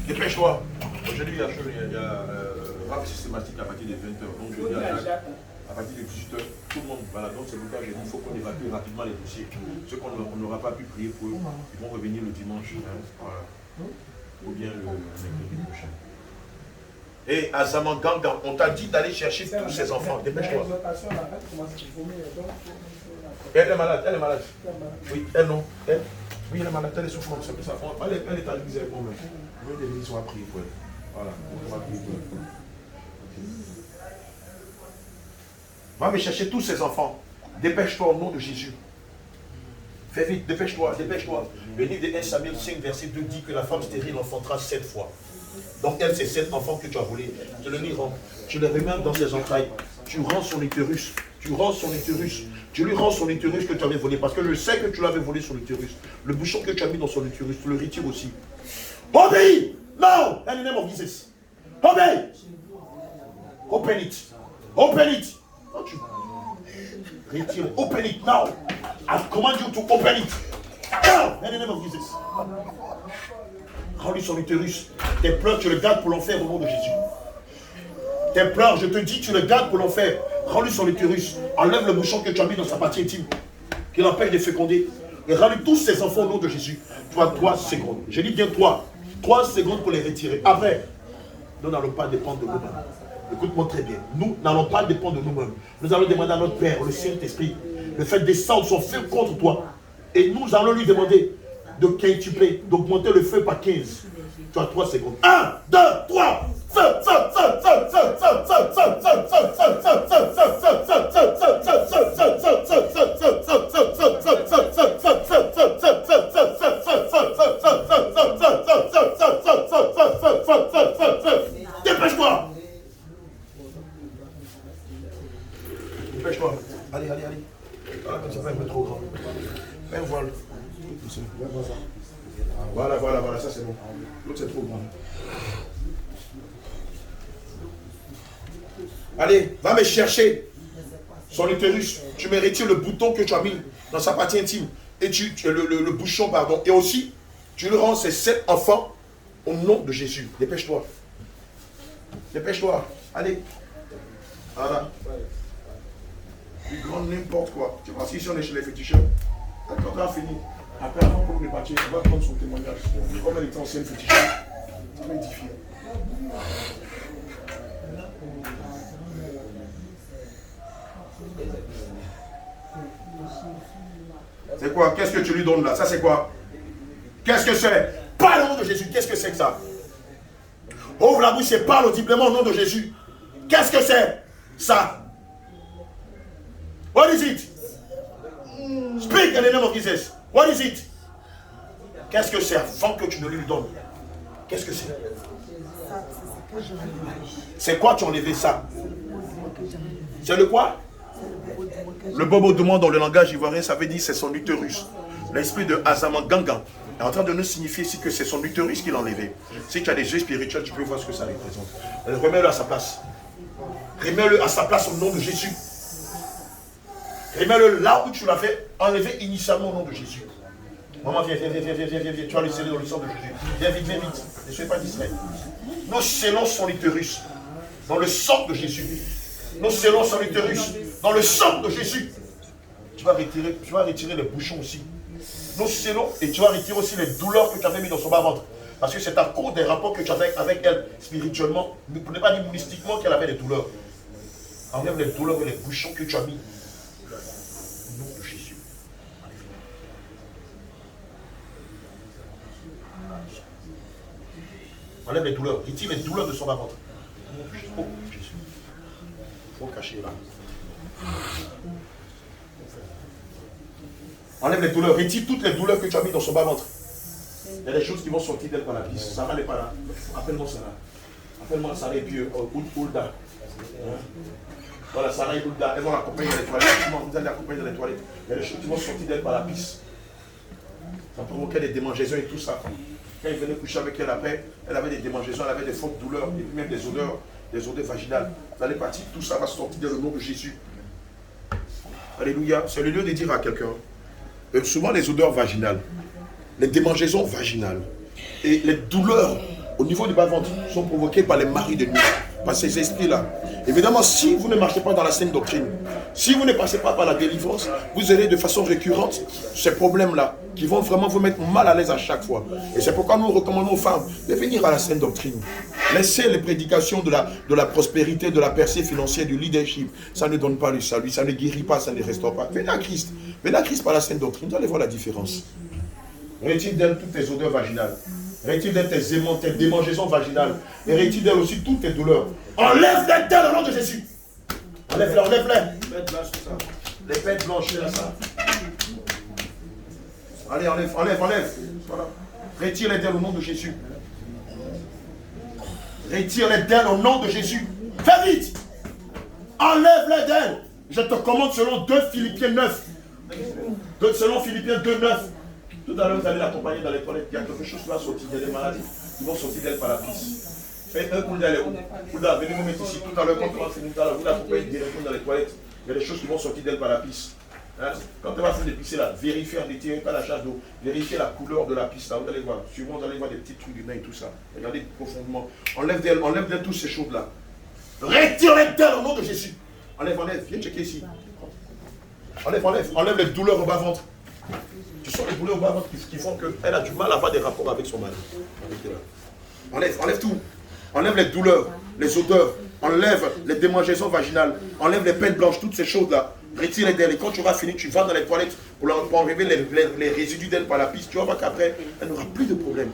[SPEAKER 2] Dépêche-toi. Aujourd'hui, il y a rap systématique à partir de 20h. Donc, je dis à partir de 18h, tout le monde. Voilà, donc c'est pourquoi je dis qu'il faut qu'on évacue rapidement les dossiers. Ceux qu'on n'aura pas pu prier pour eux, ils vont revenir le dimanche. Hein, voilà. Ou bien le mercredi prochain. Et à Zamanganga, on t'a dit d'aller chercher tous ces enfants. Dépêche-toi. Elle est malade, elle est malade. Oui, elle non. Elle, oui, elle est malade, elle est souffrante. C'est pour ça. Elle est à l'église avec moi-même. Je vais l'église, on va prier pour elle. Voilà, on va prier pour elle. Va me chercher tous ces enfants. Dépêche-toi au nom de Jésus. Fais vite, dépêche-toi, dépêche-toi. Le livre de 1 Samuel 5, verset 2 dit que la femme stérile enfantera 7 fois. Donc elle, c'est 7 enfants que tu as volés. Tu les rends. Tu les remets dans ses entrailles. Tu rends son utérus. Tu rends son utérus. Tu lui rends son utérus que tu avais volé. Parce que je sais que tu l'avais volé son utérus. Le bouchon que tu as mis dans son utérus, tu le retires aussi. Obéis! No! In the name of Jesus. Obey! Open it. Open it. Non, tu retires. Open it now. I command you to open it. Now! In the name of Jesus. Rends-lui son utérus. Tes pleurs, tu le gardes pour l'enfer au nom de Jésus. Tes pleurs, je te dis, tu le gardes pour l'enfer. Rends-lui son utérus. Enlève le bouchon que tu as mis dans sa partie intime, qui l'empêche de féconder. Et rends-lui tous ses enfants au nom de Jésus. Tu as 3 secondes. Je dis bien 3. 3 secondes pour les retirer. Après, nous n'allons pas dépendre de nous-mêmes. Écoute-moi très bien. Nous n'allons pas dépendre de nous-mêmes. Nous allons demander à notre Père, le Saint-Esprit, de faire descendre son feu contre toi. Et nous allons lui demander de quintupler, d'augmenter le feu par 15. Tu as 3 secondes. 1, 2, 3. Feu, feu, feu, feu, feu, feu, feu, feu, feu, feu, feu, dépêche-toi. Dépêche-toi. Allez, allez, allez. Voilà, comme ça va être trop grand. Mets un voile. Voilà, voilà, voilà, ça c'est bon. L'autre c'est trop grand. Allez, va me chercher son utérus. Tu me retires le bouton que tu as mis dans sa partie intime. Et le bouchon, pardon. Et aussi, tu lui rends ces 7 enfants au nom de Jésus. Dépêche-toi. Dépêche-toi. Allez. Voilà. Plus grand n'importe quoi. Tu vois, si on est chez les féticheurs, quand on a fini, après, avant qu'on est parti, on va prendre son témoignage. Comme elle était ancienne féticheur, ça va édifier. C'est quoi? Qu'est-ce que tu lui donnes là? Ça c'est quoi? Qu'est-ce que c'est? Parle au nom de Jésus. Qu'est-ce que c'est que ça? Ouvre la bouche et parle audiblement au nom de Jésus. Qu'est-ce que c'est ça? What is it? Speak in the name of Jesus. What is it? Qu'est-ce que c'est avant que tu ne lui donnes? Qu'est-ce que c'est? C'est quoi tu as enlevé ça? C'est le quoi? Le bobo demande dans le langage ivoirien, ça veut dire c'est son utérus. L'esprit de Azamanganga est en train de nous signifier ici que c'est son utérus qu'il a enlevé. Si tu as des yeux spirituels, tu peux voir ce que ça représente. Remets-le à sa place. Remets-le à sa place au nom de Jésus. Remets-le là où tu l'as fait enlever initialement au nom de Jésus. Maman, viens. Tu vas le sceller dans le sang de Jésus. Viens vite. Ne soyez pas distrait. Nous scellons son utérus dans le sang de Jésus. Nous scellons son utérus dans le sang de Jésus. Tu vas retirer les bouchons aussi. Nous scellons et tu vas retirer aussi les douleurs que tu avais mis dans son bas-ventre. Parce que c'est à cause des rapports que tu avais avec elle spirituellement, pour ne pas dire mystiquement qu'elle avait des douleurs. Enlève les douleurs et les bouchons que tu as mis. Au nom de Jésus. Enlève les douleurs. Retire les douleurs de son bas-ventre. Oh, Jésus. Il faut cacher là. Enlève les douleurs. Retire toutes les douleurs que tu as mis dans son bas-ventre. Il y a des choses qui vont sortir d'elle par la piste. Sarah n'est pas là. Appelle-moi Sarah. Appelle-moi Sarah et puis Hulda. Voilà, Sarah et Hulda. Elles vont l'accompagner dans les toilettes. Vous allez l'accompagner dans les toilettes. Il y a des choses qui vont sortir d'elle par la piste. Ça provoquait des démangeaisons et tout ça. Quand il venait coucher avec elle après, elle avait des démangeaisons, elle avait des fortes douleurs, et puis même des odeurs vaginales. Vous allez partir, tout ça va sortir dans le nom de Jésus. Alléluia. C'est le lieu de dire à quelqu'un. Souvent les odeurs vaginales, les démangeaisons vaginales et les douleurs au niveau du bas-ventre sont provoquées par les maris de nuit, par ces esprits-là. Évidemment, si vous ne marchez pas dans la saine doctrine, si vous ne passez pas par la délivrance, vous aurez de façon récurrente ces problèmes-là qui vont vraiment vous mettre mal à l'aise à chaque fois. Et c'est pourquoi nous recommandons aux femmes de venir à la saine doctrine. Laissez les prédications de la prospérité, de la percée financière, du leadership. Ça ne donne pas le salut, ça ne guérit pas, ça ne restaure pas. Venez à Christ. Venez à Christ par la saine doctrine. Vous allez voir la différence. Retire d'elle toutes tes odeurs vaginales. Retire d'elle tes aimants, tes démangeaisons vaginales. Et retire d'elle aussi toutes tes douleurs. Enlève-les d'elle au nom de Jésus. Enlève-les, enlève-les. Les pètes blanches, là, ça. Allez, enlève. Voilà. Retire-les d'elle au nom de Jésus. Retire-les d'elle au nom de Jésus. Fais vite. Enlève-les d'elle. Je te commande selon 2 Philippiens 9. Selon Philippiens 2, 9. Tout à l'heure, vous allez l'accompagner dans les toilettes. Il y a quelque chose qui va sortir. Il y a des maladies qui vont sortir d'elle par la pisse. Faites un coup d'aller où? Venez vous mettre ici. Tout à l'heure, quand on va finir tout à l'heure, vous l'accompagnez directement dans les toilettes. Il y a des choses qui vont sortir d'elle par la pisse. Hein? Quand on va finir de pisser là, vérifiez, ne tirez pas la charge d'eau. Vérifiez la couleur de la pisse là. Vous allez voir. Souvent, vous allez voir des petits trucs dedans et tout ça. Regardez profondément. Enlève d'elle toutes ces choses là. Retire-les d'elle au nom de Jésus. Enlève. Viens checker ici. Enlève les douleurs au bas-ventre. Tu sens les douleurs au bas-ventre qui font qu'elle a du mal à avoir des rapports avec son mari. Enlève tout. Enlève les douleurs, les odeurs. Enlève les démangeaisons vaginales. Enlève les pètes blanches, toutes ces choses-là. Retire-les d'elle. Et quand tu vas finir, tu vas dans les toilettes pour enlever les résidus d'elle par la piste. Tu vas voir qu'après, elle n'aura plus de problème.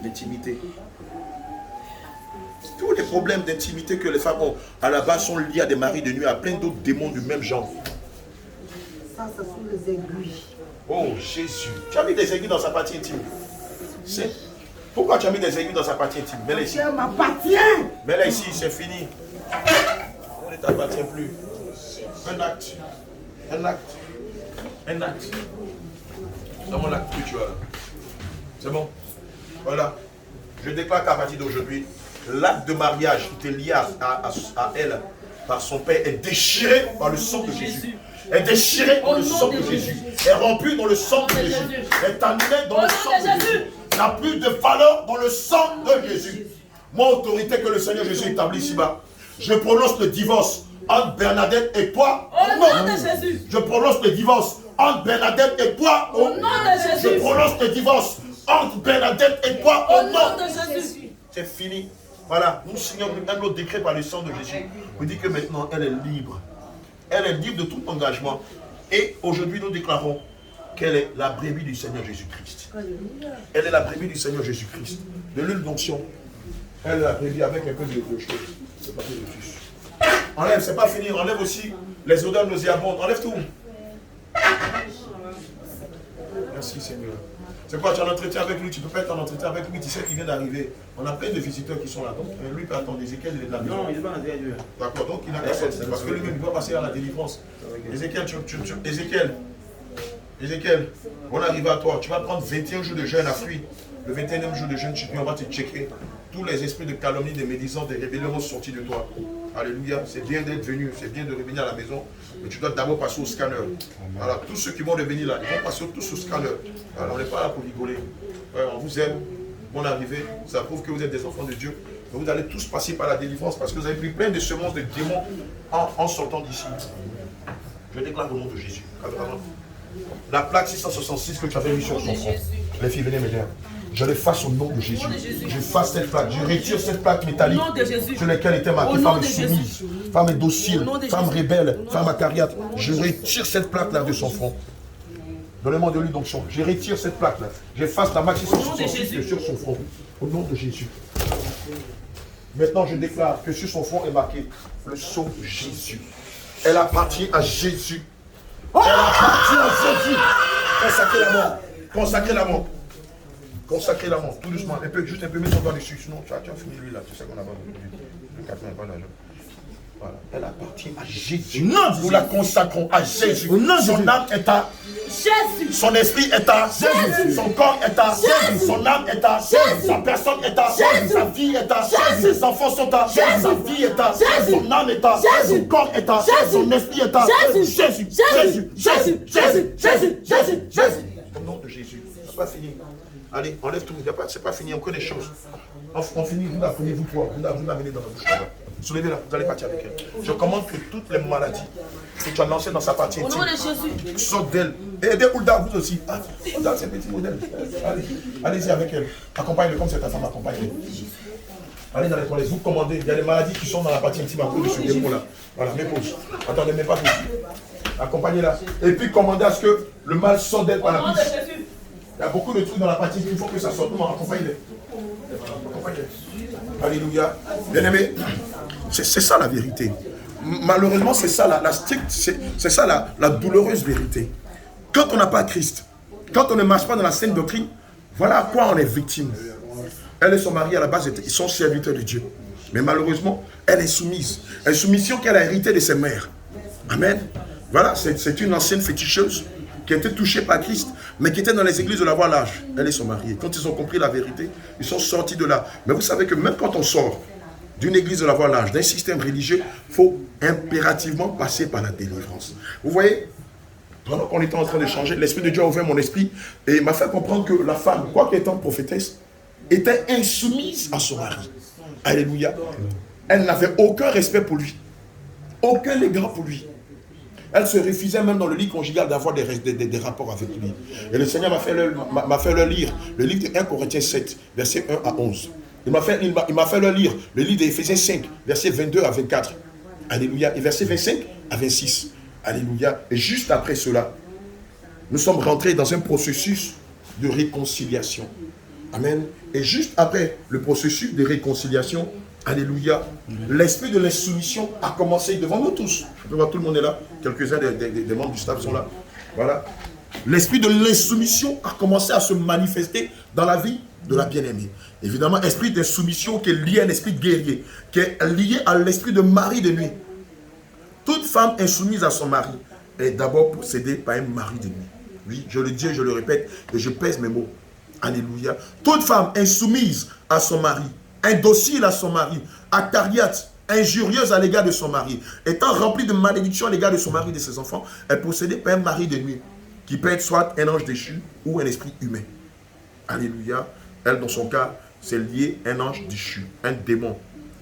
[SPEAKER 2] L'intimité. Tous les problèmes d'intimité que les femmes ont à la base sont liés à des maris de nuit, à plein d'autres démons du même genre.
[SPEAKER 1] Ça, ce sont les aiguilles.
[SPEAKER 2] Oh Jésus. Tu as mis des aiguilles dans sa partie intime. Pourquoi tu as mis des aiguilles dans sa partie intime? Mets-la ici.
[SPEAKER 1] Ça m'appartient.
[SPEAKER 2] Mets-la ici, c'est fini. On ne t'appartient plus. Un acte. C'est mon acte que tu as là. C'est bon? Voilà. Je déclare qu'à partir d'aujourd'hui, l'acte de mariage qui était lié à elle par son père est déchiré par le sang de Jésus. Est déchiré dans le sang de Jésus. Est rompu dans le sang de Jésus. Est annulé dans le sang de Jésus. N'a plus de valeur dans le sang de Jésus. Moi, autorité que le Seigneur Jésus établit ici-bas, je prononce le divorce entre Bernadette et toi.
[SPEAKER 5] Au nom de Jésus.
[SPEAKER 2] Je prononce le divorce entre Bernadette et toi.
[SPEAKER 5] Au nom de Jésus.
[SPEAKER 2] Je prononce le divorce entre Bernadette et toi.
[SPEAKER 5] Au nom de Jésus.
[SPEAKER 2] C'est fini. Voilà. Nous signons un autre décret par le sang de Jésus. Vous dit que maintenant, elle est libre. Elle est libre de tout engagement. Et aujourd'hui, nous déclarons qu'elle est la brebis du Seigneur Jésus-Christ. Elle est la brebis du Seigneur Jésus-Christ. De l'huile d'onction. Elle est la brebis avec un peu de choses. C'est pas de plus. Enlève, c'est pas fini. Enlève aussi les odeurs nauséabondes. Enlève tout. Merci Seigneur. C'est quoi, tu as un entretien avec lui, tu ne peux pas être en entretien avec lui, tu sais qu'il vient d'arriver. On a plein de visiteurs qui sont là. Donc lui peut attendre. Ézéchiel, il est de la maison.
[SPEAKER 3] Non, il n'est pas en Dieu.
[SPEAKER 2] D'accord, donc il a qu'à sortir. Parce que lui-même, il va passer à la délivrance. Ézéchiel, on arrive à toi. Tu vas prendre 21 jours de jeûne à fruit. Le 21e jour de jeûne, on va te checker. Tous les esprits de calomnie, de médisance, de rébellion vont sortir de toi. Alléluia. C'est bien d'être venu, c'est bien de revenir à la maison. Mais tu dois d'abord passer au scanner. Voilà, tous ceux qui vont revenir là, ils vont passer tous au scanner. Alors, on n'est pas là pour rigoler. Ouais, on vous aime. Bonne arrivée. Ça prouve que vous êtes des enfants de Dieu. Donc, vous allez tous passer par la délivrance parce que vous avez pris plein de semences de démons en sortant d'ici. Je déclare au nom de Jésus. La plaque 666 que tu avais mis sur son front. Les filles, venez me dire. Je le fasse au nom de Jésus. Je fasse cette plaque. Je retire cette plaque métallique sur laquelle était marqué femme soumise, femme docile, femme rebelle, femme acariate. Je retire cette plaque-là de son front. Donnez-moi de l'huile d'onction. Je retire cette plaque-là. J'efface la plaque 666 sur son front. Au nom de Jésus. Maintenant, je déclare que sur son front est marqué le sceau de Jésus. Elle appartient à Jésus. Elle appartient à Jésus. Consacrez la mort. Consacrez la mort. Consacrez la mort. Tout doucement. Juste un peu, mets ton doigt dessus. Sinon, tu as fini lui là. Tu sais qu'on n'a pas de 4 pas d'argent. Voilà. Elle appartient à Jésus. Nous la consacrons à Jésus. Son âme est à
[SPEAKER 5] Jésus.
[SPEAKER 2] Son esprit est à Jésus. Son corps est à Jésus. Son âme est à Jésus. Sa personne est à Jésus. Sa vie est à Jésus. Ses enfants sont à Jésus. Sa vie est à Jésus. Son âme est à Jésus. Son corps est à Jésus. Son esprit est à Jésus. Jésus. Jésus. Jésus. Jésus. Jésus. Jésus. Jésus. Au nom de Jésus. C'est pas fini. Allez, enlève tout. C'est pas fini. Encore des choses. On finit. Vous la prenez, vous trois. Vous l'amenez dans la bouche là-bas. Soulevez-la, vous allez partir avec elle. Je commande que toutes les maladies que tu as lancées dans sa partie
[SPEAKER 5] Au nom de
[SPEAKER 2] intime
[SPEAKER 5] Jésus.
[SPEAKER 2] sortent d'elle. Et aidez Oulda, vous aussi. Ah, Oulda, c'est un petit modèle. Allez-y avec elle. Accompagne-le comme c'est ta femme, accompagne-le. Allez dans les toilettes, vous commandez. Il y a des maladies qui sont dans la partie intime à cause de ce démon-là. Voilà, mets pause. Attendez, mets pas pause. Accompagnez-la. Et puis commandez à ce que le mal sorte d'elle par
[SPEAKER 5] Au
[SPEAKER 2] la
[SPEAKER 5] nom de
[SPEAKER 2] bouche.
[SPEAKER 5] Jésus.
[SPEAKER 2] Il y a beaucoup de trucs dans la partie intime, il faut que ça sorte. Non, accompagnez-les. Accompagnez-les. Alléluia. Bien-aimé. C'est ça la vérité. Malheureusement, c'est ça la stricte, c'est ça la douloureuse vérité. Quand on n'a pas Christ, quand on ne marche pas dans la saine doctrine, voilà à quoi on est victime. Elle et son mari, à la base, ils sont serviteurs de Dieu. Mais malheureusement, elle est soumise. Une soumission qu'elle a héritée de ses mères. Amen. Voilà, c'est une ancienne féticheuse qui a été touchée par Christ, mais qui était dans les églises de la voie large. Elle et son mari. Quand ils ont compris la vérité, ils sont sortis de là. Mais vous savez que même quand on sort d'une église de la voie large, d'un système religieux, il faut impérativement passer par la délivrance. Vous voyez, pendant qu'on était en train de changer, l'Esprit de Dieu a ouvert mon esprit et m'a fait comprendre que la femme, quoi qu'elle étant prophétesse, était insoumise à son mari. Alléluia. Elle n'avait aucun respect pour lui, aucun égard pour lui. Elle se refusait même dans le lit conjugal d'avoir des rapports avec lui. Et le Seigneur m'a fait leur lire le livre de 1 Corinthiens 7, versets 1 à 11. Il m'a fait leur lire le livre d'Éphésiens 5, versets 22 à 24. Alléluia. Et versets 25 à 26. Alléluia. Et juste après cela, nous sommes rentrés dans un processus de réconciliation. Amen. Et juste après le processus de réconciliation, alléluia, l'esprit de l'insoumission a commencé devant nous tous. Je peux voir, tout le monde est là. Quelques-uns des membres du staff sont là. Voilà. L'esprit de l'insoumission a commencé à se manifester dans la vie de la bien-aimée. Évidemment, esprit d'insoumission qui est lié à l'esprit guerrier, qui est lié à l'esprit de mari de nuit. Toute femme insoumise à son mari est d'abord possédée par un mari de nuit. Oui, je le dis et je le répète, et je pèse mes mots. Alléluia. Toute femme insoumise à son mari, indocile à son mari, acariate, injurieuse à l'égard de son mari, étant remplie de malédictions à l'égard de son mari et de ses enfants, est possédée par un mari de nuit, qui peut être soit un ange déchu ou un esprit humain. Alléluia. Elle, dans son cas, c'est lié à un ange déchu, un démon.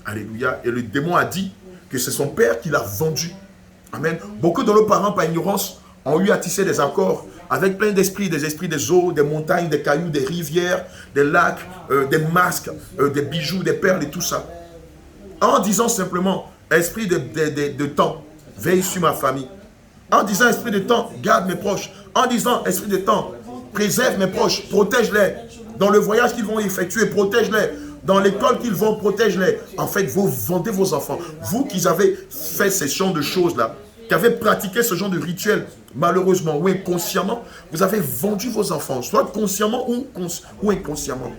[SPEAKER 2] Alléluia. Et le démon a dit que c'est son père qui l'a vendu. Amen. Beaucoup de nos parents, par ignorance, ont eu à tisser des accords avec plein d'esprits, des esprits des eaux, des montagnes, des cailloux, des rivières, des lacs, des masques, des bijoux, des perles et tout ça. En disant simplement, esprit de temps, veille sur ma famille. En disant, esprit de temps, garde mes proches. En disant, esprit de temps, préserve mes proches, protège-les. Dans le voyage qu'ils vont effectuer, protège-les. Dans l'école qu'ils vont, protège-les. En fait, vous vendez vos enfants. Vous qui avez fait ces genres de choses-là, qui avez pratiqué ce genre de rituel, malheureusement ou inconsciemment, vous avez vendu vos enfants, soit consciemment ou inconsciemment.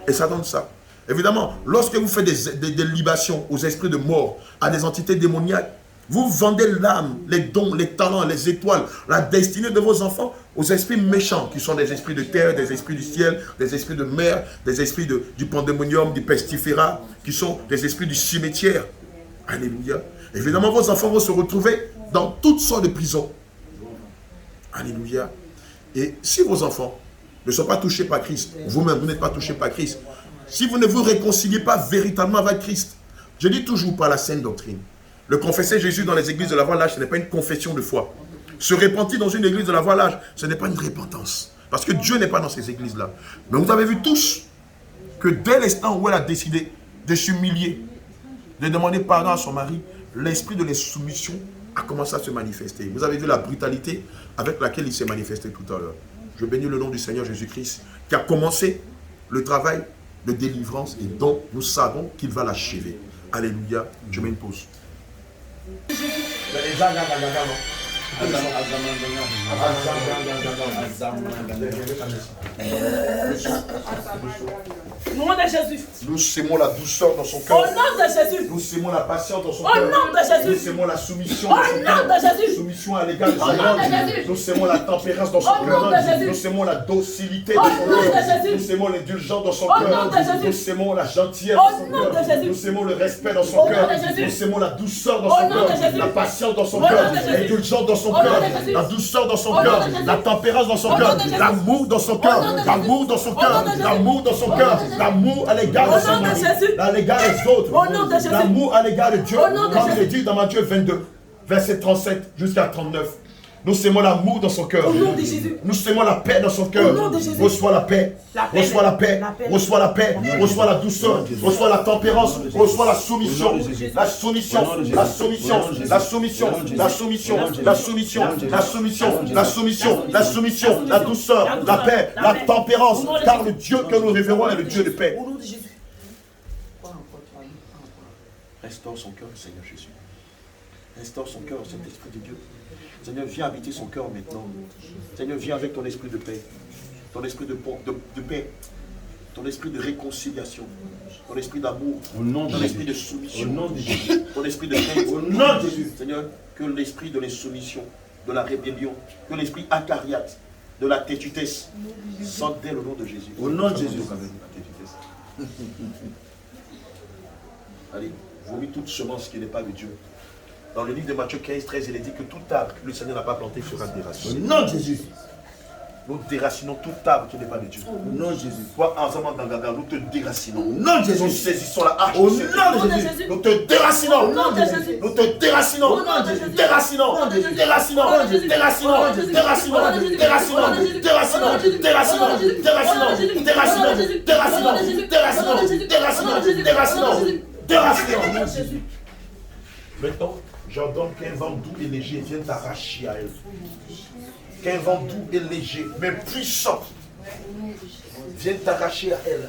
[SPEAKER 2] Et ça donne ça. Évidemment, lorsque vous faites des libations aux esprits de mort, à des entités démoniaques, vous vendez l'âme, les dons, les talents, les étoiles, la destinée de vos enfants aux esprits méchants, qui sont des esprits de terre, des esprits du ciel, des esprits de mer, des esprits du pandémonium, du pestiféra, qui sont des esprits du cimetière. Alléluia. Évidemment, vos enfants vont se retrouver dans toutes sortes de prisons. Alléluia. Et si vos enfants ne sont pas touchés par Christ, vous-même, vous n'êtes pas touchés par Christ, si vous ne vous réconciliez pas véritablement avec Christ, je dis toujours par la saine doctrine. Le confesser Jésus dans les églises de la voie large, ce n'est pas une confession de foi. Se repentir dans une église de la voie large, ce n'est pas une repentance. Parce que Dieu n'est pas dans ces églises-là. Mais vous avez vu tous que dès l'instant où elle a décidé de s'humilier, de demander pardon à son mari, l'esprit de l'insoumission a commencé à se manifester. Vous avez vu la brutalité avec laquelle il s'est manifesté tout à l'heure. Je bénis le nom du Seigneur Jésus-Christ qui a commencé le travail de délivrance et dont nous savons qu'il va l'achever. Alléluia. Je mets une pause.
[SPEAKER 5] Au nom de Jésus.
[SPEAKER 2] Nous sémons la douceur dans son
[SPEAKER 5] Au
[SPEAKER 2] cœur.
[SPEAKER 5] nom de Jésus.
[SPEAKER 2] Nous sémons la patience dans son
[SPEAKER 5] Au
[SPEAKER 2] cœur.
[SPEAKER 5] nom de
[SPEAKER 2] Nous
[SPEAKER 5] Jésus.
[SPEAKER 2] sémons la soumission
[SPEAKER 5] Au
[SPEAKER 2] dans son
[SPEAKER 5] nom
[SPEAKER 2] cœur.
[SPEAKER 5] de Jésus.
[SPEAKER 2] Soumission à l'égard de
[SPEAKER 5] Au nom de
[SPEAKER 2] son
[SPEAKER 5] Jésus.
[SPEAKER 2] Nous sémons la tempérance dans son
[SPEAKER 5] Au nom
[SPEAKER 2] cœur.
[SPEAKER 5] de Jésus.
[SPEAKER 2] Nous sémons la docilité
[SPEAKER 5] Au
[SPEAKER 2] dans son
[SPEAKER 5] nom de
[SPEAKER 2] cœur.
[SPEAKER 5] Jésus.
[SPEAKER 2] Nous sémons l'indulgence dans son
[SPEAKER 5] Au nom
[SPEAKER 2] cœur.
[SPEAKER 5] de Jésus.
[SPEAKER 2] Nous sémons la gentillesse
[SPEAKER 5] Au
[SPEAKER 2] dans son
[SPEAKER 5] nom
[SPEAKER 2] cœur.
[SPEAKER 5] de Jésus.
[SPEAKER 2] Nous sémons le respect dans son
[SPEAKER 5] Au nom
[SPEAKER 2] cœur.
[SPEAKER 5] de Jésus.
[SPEAKER 2] Nous sémons la douceur dans
[SPEAKER 5] Au
[SPEAKER 2] son
[SPEAKER 5] nom
[SPEAKER 2] cœur.
[SPEAKER 5] de Jésus.
[SPEAKER 2] La patience dans son
[SPEAKER 5] Au nom
[SPEAKER 2] cœur.
[SPEAKER 5] de Jésus.
[SPEAKER 2] L'indulgence dans son
[SPEAKER 5] Au nom
[SPEAKER 2] cœur.
[SPEAKER 5] de Jésus.
[SPEAKER 2] La douceur dans son
[SPEAKER 5] Au nom
[SPEAKER 2] cœur.
[SPEAKER 5] de Jésus.
[SPEAKER 2] La tempérance dans son
[SPEAKER 5] Au nom
[SPEAKER 2] cœur.
[SPEAKER 5] de Jésus.
[SPEAKER 2] L'amour dans son
[SPEAKER 5] Au
[SPEAKER 2] cœur.
[SPEAKER 5] nom de Jésus.
[SPEAKER 2] L'amour dans son
[SPEAKER 5] Au
[SPEAKER 2] cœur.
[SPEAKER 5] nom de Jésus.
[SPEAKER 2] L'amour dans son
[SPEAKER 5] Au
[SPEAKER 2] cœur.
[SPEAKER 5] nom de Jésus.
[SPEAKER 2] L'amour à l'égard
[SPEAKER 5] Au
[SPEAKER 2] de
[SPEAKER 5] nom
[SPEAKER 2] son
[SPEAKER 5] de
[SPEAKER 2] mari.
[SPEAKER 5] Jésus.
[SPEAKER 2] À l'égard des autres.
[SPEAKER 5] Au nom de Jésus.
[SPEAKER 2] L'amour à l'égard de Dieu.
[SPEAKER 5] Au nom de
[SPEAKER 2] Comme il
[SPEAKER 5] Jésus.
[SPEAKER 2] est dit dans Matthieu 22, verset 37 jusqu'à 39. Nous sémons l'amour dans son cœur.
[SPEAKER 5] Au nom de Jésus.
[SPEAKER 2] Nous sémons la paix dans son cœur.
[SPEAKER 5] Au nom de Jésus.
[SPEAKER 2] Reçois la paix.
[SPEAKER 5] La paix.
[SPEAKER 2] Reçois la paix.
[SPEAKER 5] La paix.
[SPEAKER 2] Reçois la paix. Reçois la douceur. Reçois la tempérance. Reçois la soumission.
[SPEAKER 3] Au nom de Jésus.
[SPEAKER 2] La soumission.
[SPEAKER 3] Au nom de Jésus.
[SPEAKER 2] La soumission.
[SPEAKER 3] Au nom de Jésus.
[SPEAKER 2] La soumission.
[SPEAKER 3] Au nom de Jésus.
[SPEAKER 2] La soumission.
[SPEAKER 3] Au nom de
[SPEAKER 2] La
[SPEAKER 3] Jésus.
[SPEAKER 2] soumission.
[SPEAKER 3] Au nom de
[SPEAKER 2] La
[SPEAKER 3] Jésus.
[SPEAKER 2] soumission.
[SPEAKER 3] Au nom de
[SPEAKER 2] La
[SPEAKER 3] Jésus.
[SPEAKER 2] soumission. La soumission. La douceur. La paix. La tempérance. Car le Dieu que nous révérons est le Dieu de paix.
[SPEAKER 5] Au nom de Jésus.
[SPEAKER 2] Restaure son cœur, Seigneur Jésus. Restaure son cœur, cet esprit de Dieu. Seigneur, viens habiter son cœur maintenant. Seigneur, viens avec ton esprit de paix. Ton esprit de paix. Ton esprit de réconciliation. Ton esprit d'amour.
[SPEAKER 3] Au nom de
[SPEAKER 2] Ton
[SPEAKER 3] Jésus.
[SPEAKER 2] esprit de soumission.
[SPEAKER 3] Au nom de Jésus.
[SPEAKER 2] Ton esprit de crainte.
[SPEAKER 3] Au nom de Jésus.
[SPEAKER 2] Seigneur, que l'esprit de l'insoumission, de la rébellion, que l'esprit acariate, de la tétutesse, sorte d'elle au nom de Jésus.
[SPEAKER 3] Au nom de Jésus.
[SPEAKER 2] Allez, vomis toute semence qui n'est pas de Dieu. Dans le livre de Matthieu 15, 13, il est dit que tout arbre que le Seigneur n'a pas planté sera
[SPEAKER 3] Au
[SPEAKER 2] déraciné.
[SPEAKER 3] nom de Jésus.
[SPEAKER 2] Nous déracinons tout arbre qui n'est pas de Dieu.
[SPEAKER 3] Au nom de Jésus.
[SPEAKER 2] Toi, ensemble dans Gaga, nous te déracinons.
[SPEAKER 3] Au nom de
[SPEAKER 2] Nous
[SPEAKER 3] Jésus.
[SPEAKER 2] saisissons la hache.
[SPEAKER 3] Au
[SPEAKER 2] de
[SPEAKER 3] nom
[SPEAKER 2] cette-
[SPEAKER 3] de Jésus.
[SPEAKER 2] Nous te déracinons.
[SPEAKER 5] Au nom de Jésus.
[SPEAKER 2] Nous te déracinons.
[SPEAKER 5] Au nom de Jésus.
[SPEAKER 2] Déracinons.
[SPEAKER 5] Au nom de Jésus.
[SPEAKER 2] Déracinons.
[SPEAKER 5] Au nom de Jésus.
[SPEAKER 2] Déracinons.
[SPEAKER 5] Au nom de Jésus.
[SPEAKER 2] Déracinons.
[SPEAKER 5] Au nom de Jésus.
[SPEAKER 2] Déracinons.
[SPEAKER 5] Au nom de Jésus.
[SPEAKER 2] Déracinons.
[SPEAKER 5] Au nom de Jésus.
[SPEAKER 2] Déracinons.
[SPEAKER 5] Au nom de Jésus.
[SPEAKER 2] Déracinons.
[SPEAKER 5] Au nom de Jésus.
[SPEAKER 2] Déracinons.
[SPEAKER 5] Au nom de Jésus.
[SPEAKER 2] Déracinons.
[SPEAKER 5] Au nom de Jésus.
[SPEAKER 2] Déracinons.
[SPEAKER 5] Au nom de Jésus.
[SPEAKER 2] Déracinons.
[SPEAKER 5] Au nom de Jésus.
[SPEAKER 2] Déracinons.
[SPEAKER 5] Au nom de Jésus.
[SPEAKER 2] Déracinons.
[SPEAKER 5] Au nom de Jésus.
[SPEAKER 2] Maintenant, j'ordonne qu'un vent doux et léger vienne t'arracher à elle. Qu'un vent doux et léger, mais puissant, vienne t'arracher à elle.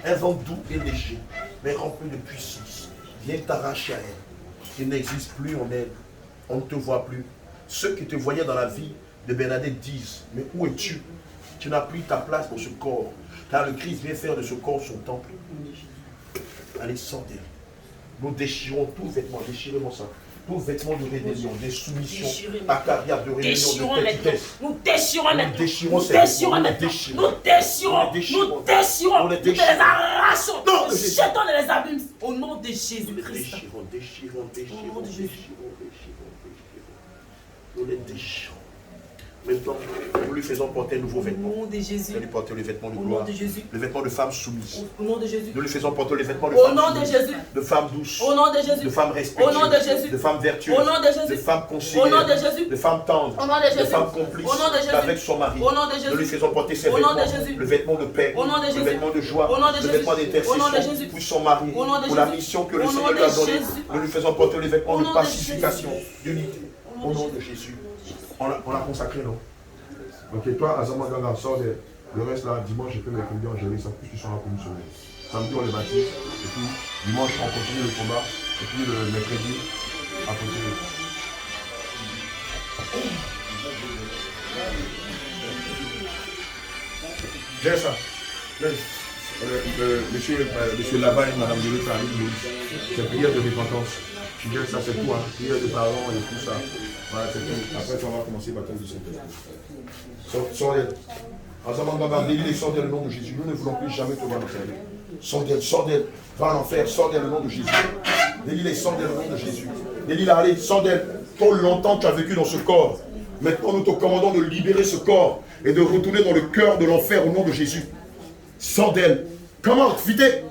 [SPEAKER 2] Un vent doux et léger, mais rempli de puissance, vienne t'arracher à elle. Il n'existe plus en elle. On ne te voit plus. Ceux qui te voyaient dans la vie de Bernadette disent, mais où es-tu? Tu n'as plus ta place dans ce corps, car le Christ vient faire de ce corps son temple. Allez, sors d'elle. Nous déchirons tout vêtement, déchirez-moi ça. Tout vêtement de rébellion, de soumission, acariat, de rébellion,
[SPEAKER 5] Déchirons
[SPEAKER 2] de
[SPEAKER 5] maintenant.
[SPEAKER 2] petitesse.
[SPEAKER 5] Nous déchirons maintenant.
[SPEAKER 2] déchirons
[SPEAKER 5] Nous
[SPEAKER 2] ces
[SPEAKER 5] déchirons
[SPEAKER 2] vêtements,
[SPEAKER 5] maintenant.
[SPEAKER 2] nous déchirons.
[SPEAKER 5] Nous déchirons.
[SPEAKER 2] Nous déchirons.
[SPEAKER 5] Nous déchirons.
[SPEAKER 2] Nous les
[SPEAKER 5] Nous te les
[SPEAKER 2] déchirons.
[SPEAKER 5] arrachons.
[SPEAKER 2] Non,
[SPEAKER 5] Nous
[SPEAKER 2] Jésus.
[SPEAKER 5] jetons dans les abîmes. Au nom de Jésus-Christ.
[SPEAKER 2] Déchirons, déchirons, déchirons,
[SPEAKER 5] Au nom de
[SPEAKER 2] déchirons,
[SPEAKER 5] Jésus.
[SPEAKER 2] déchirons. Nous les déchirons. Maintenant, nous lui faisons porter un nouveau
[SPEAKER 5] Au
[SPEAKER 2] vêtement.
[SPEAKER 5] nom de Jésus.
[SPEAKER 2] Nous lui portons le vêtement de
[SPEAKER 5] Au
[SPEAKER 2] gloire,
[SPEAKER 5] nom de Jésus.
[SPEAKER 2] le vêtement de femme soumise.
[SPEAKER 5] Au nom de Jésus.
[SPEAKER 2] Nous lui faisons porter le vêtement de
[SPEAKER 5] Au
[SPEAKER 2] femme
[SPEAKER 5] nom de
[SPEAKER 2] soumise,
[SPEAKER 5] Jésus.
[SPEAKER 2] de femme douce,
[SPEAKER 5] Au nom de Jésus.
[SPEAKER 2] de femme respectueuse,
[SPEAKER 5] Au nom de Jésus.
[SPEAKER 2] de femme vertueuse,
[SPEAKER 5] Au nom de Jésus.
[SPEAKER 2] de femme
[SPEAKER 5] Au
[SPEAKER 2] conseillère,
[SPEAKER 5] nom de Jésus.
[SPEAKER 2] de femme tendre,
[SPEAKER 5] Au nom de
[SPEAKER 2] de
[SPEAKER 5] Jésus.
[SPEAKER 2] femme complice
[SPEAKER 5] Au nom de Jésus.
[SPEAKER 2] avec son mari.
[SPEAKER 5] Au nom de Jésus.
[SPEAKER 2] Nous lui faisons porter ses
[SPEAKER 5] Au nom de
[SPEAKER 2] vêtements,
[SPEAKER 5] Jésus.
[SPEAKER 2] le vêtement de paix,
[SPEAKER 5] Au nom de
[SPEAKER 2] le
[SPEAKER 5] Jésus.
[SPEAKER 2] vêtement de joie,
[SPEAKER 5] Au nom de
[SPEAKER 2] le
[SPEAKER 5] Jésus.
[SPEAKER 2] vêtement
[SPEAKER 5] Au nom de
[SPEAKER 2] d'intercession
[SPEAKER 5] Jésus.
[SPEAKER 2] pour son mari,
[SPEAKER 5] Au nom de
[SPEAKER 2] pour la
[SPEAKER 5] Jésus.
[SPEAKER 2] mission que le
[SPEAKER 5] Au nom
[SPEAKER 2] Seigneur
[SPEAKER 5] de
[SPEAKER 2] lui a donnée.
[SPEAKER 5] Jésus.
[SPEAKER 2] Nous lui faisons porter le vêtement
[SPEAKER 5] Au
[SPEAKER 2] de
[SPEAKER 5] nom de
[SPEAKER 2] pacification, d'unité. Au nom de Jésus. On l'a consacré, non? Ok, toi, Azama Gaga, sors de... Le reste là, dimanche, je peux mercredi en gérer ça, puis tu seras comme une semaine. Samedi, on les baptise, et puis dimanche, on continue le combat, et puis le mercredi, à continuer. J'ai ça. Monsieur Laval et Madame Deleuze, c'est prière de repentance. Tu viens, ça c'est tout, hein. Prière de parents et tout ça. Voilà, c'est tout. Après, on va commencer par baptême du Saint-Esprit. Sors-les. Ensemble, Délie, sors d'elle le nom de Jésus. Nous ne voulons plus jamais te voir en enfer. Sors d'elle, va en enfer, sors d'elle le nom de Jésus. Délie, sors d'elle le nom de Jésus. Délie, allez, sors d'elle. Trop longtemps tu as vécu dans ce corps. Maintenant, nous te commandons de libérer ce corps et de retourner dans le cœur de l'enfer au nom de Jésus. Sors d'elle. Comment? Fité,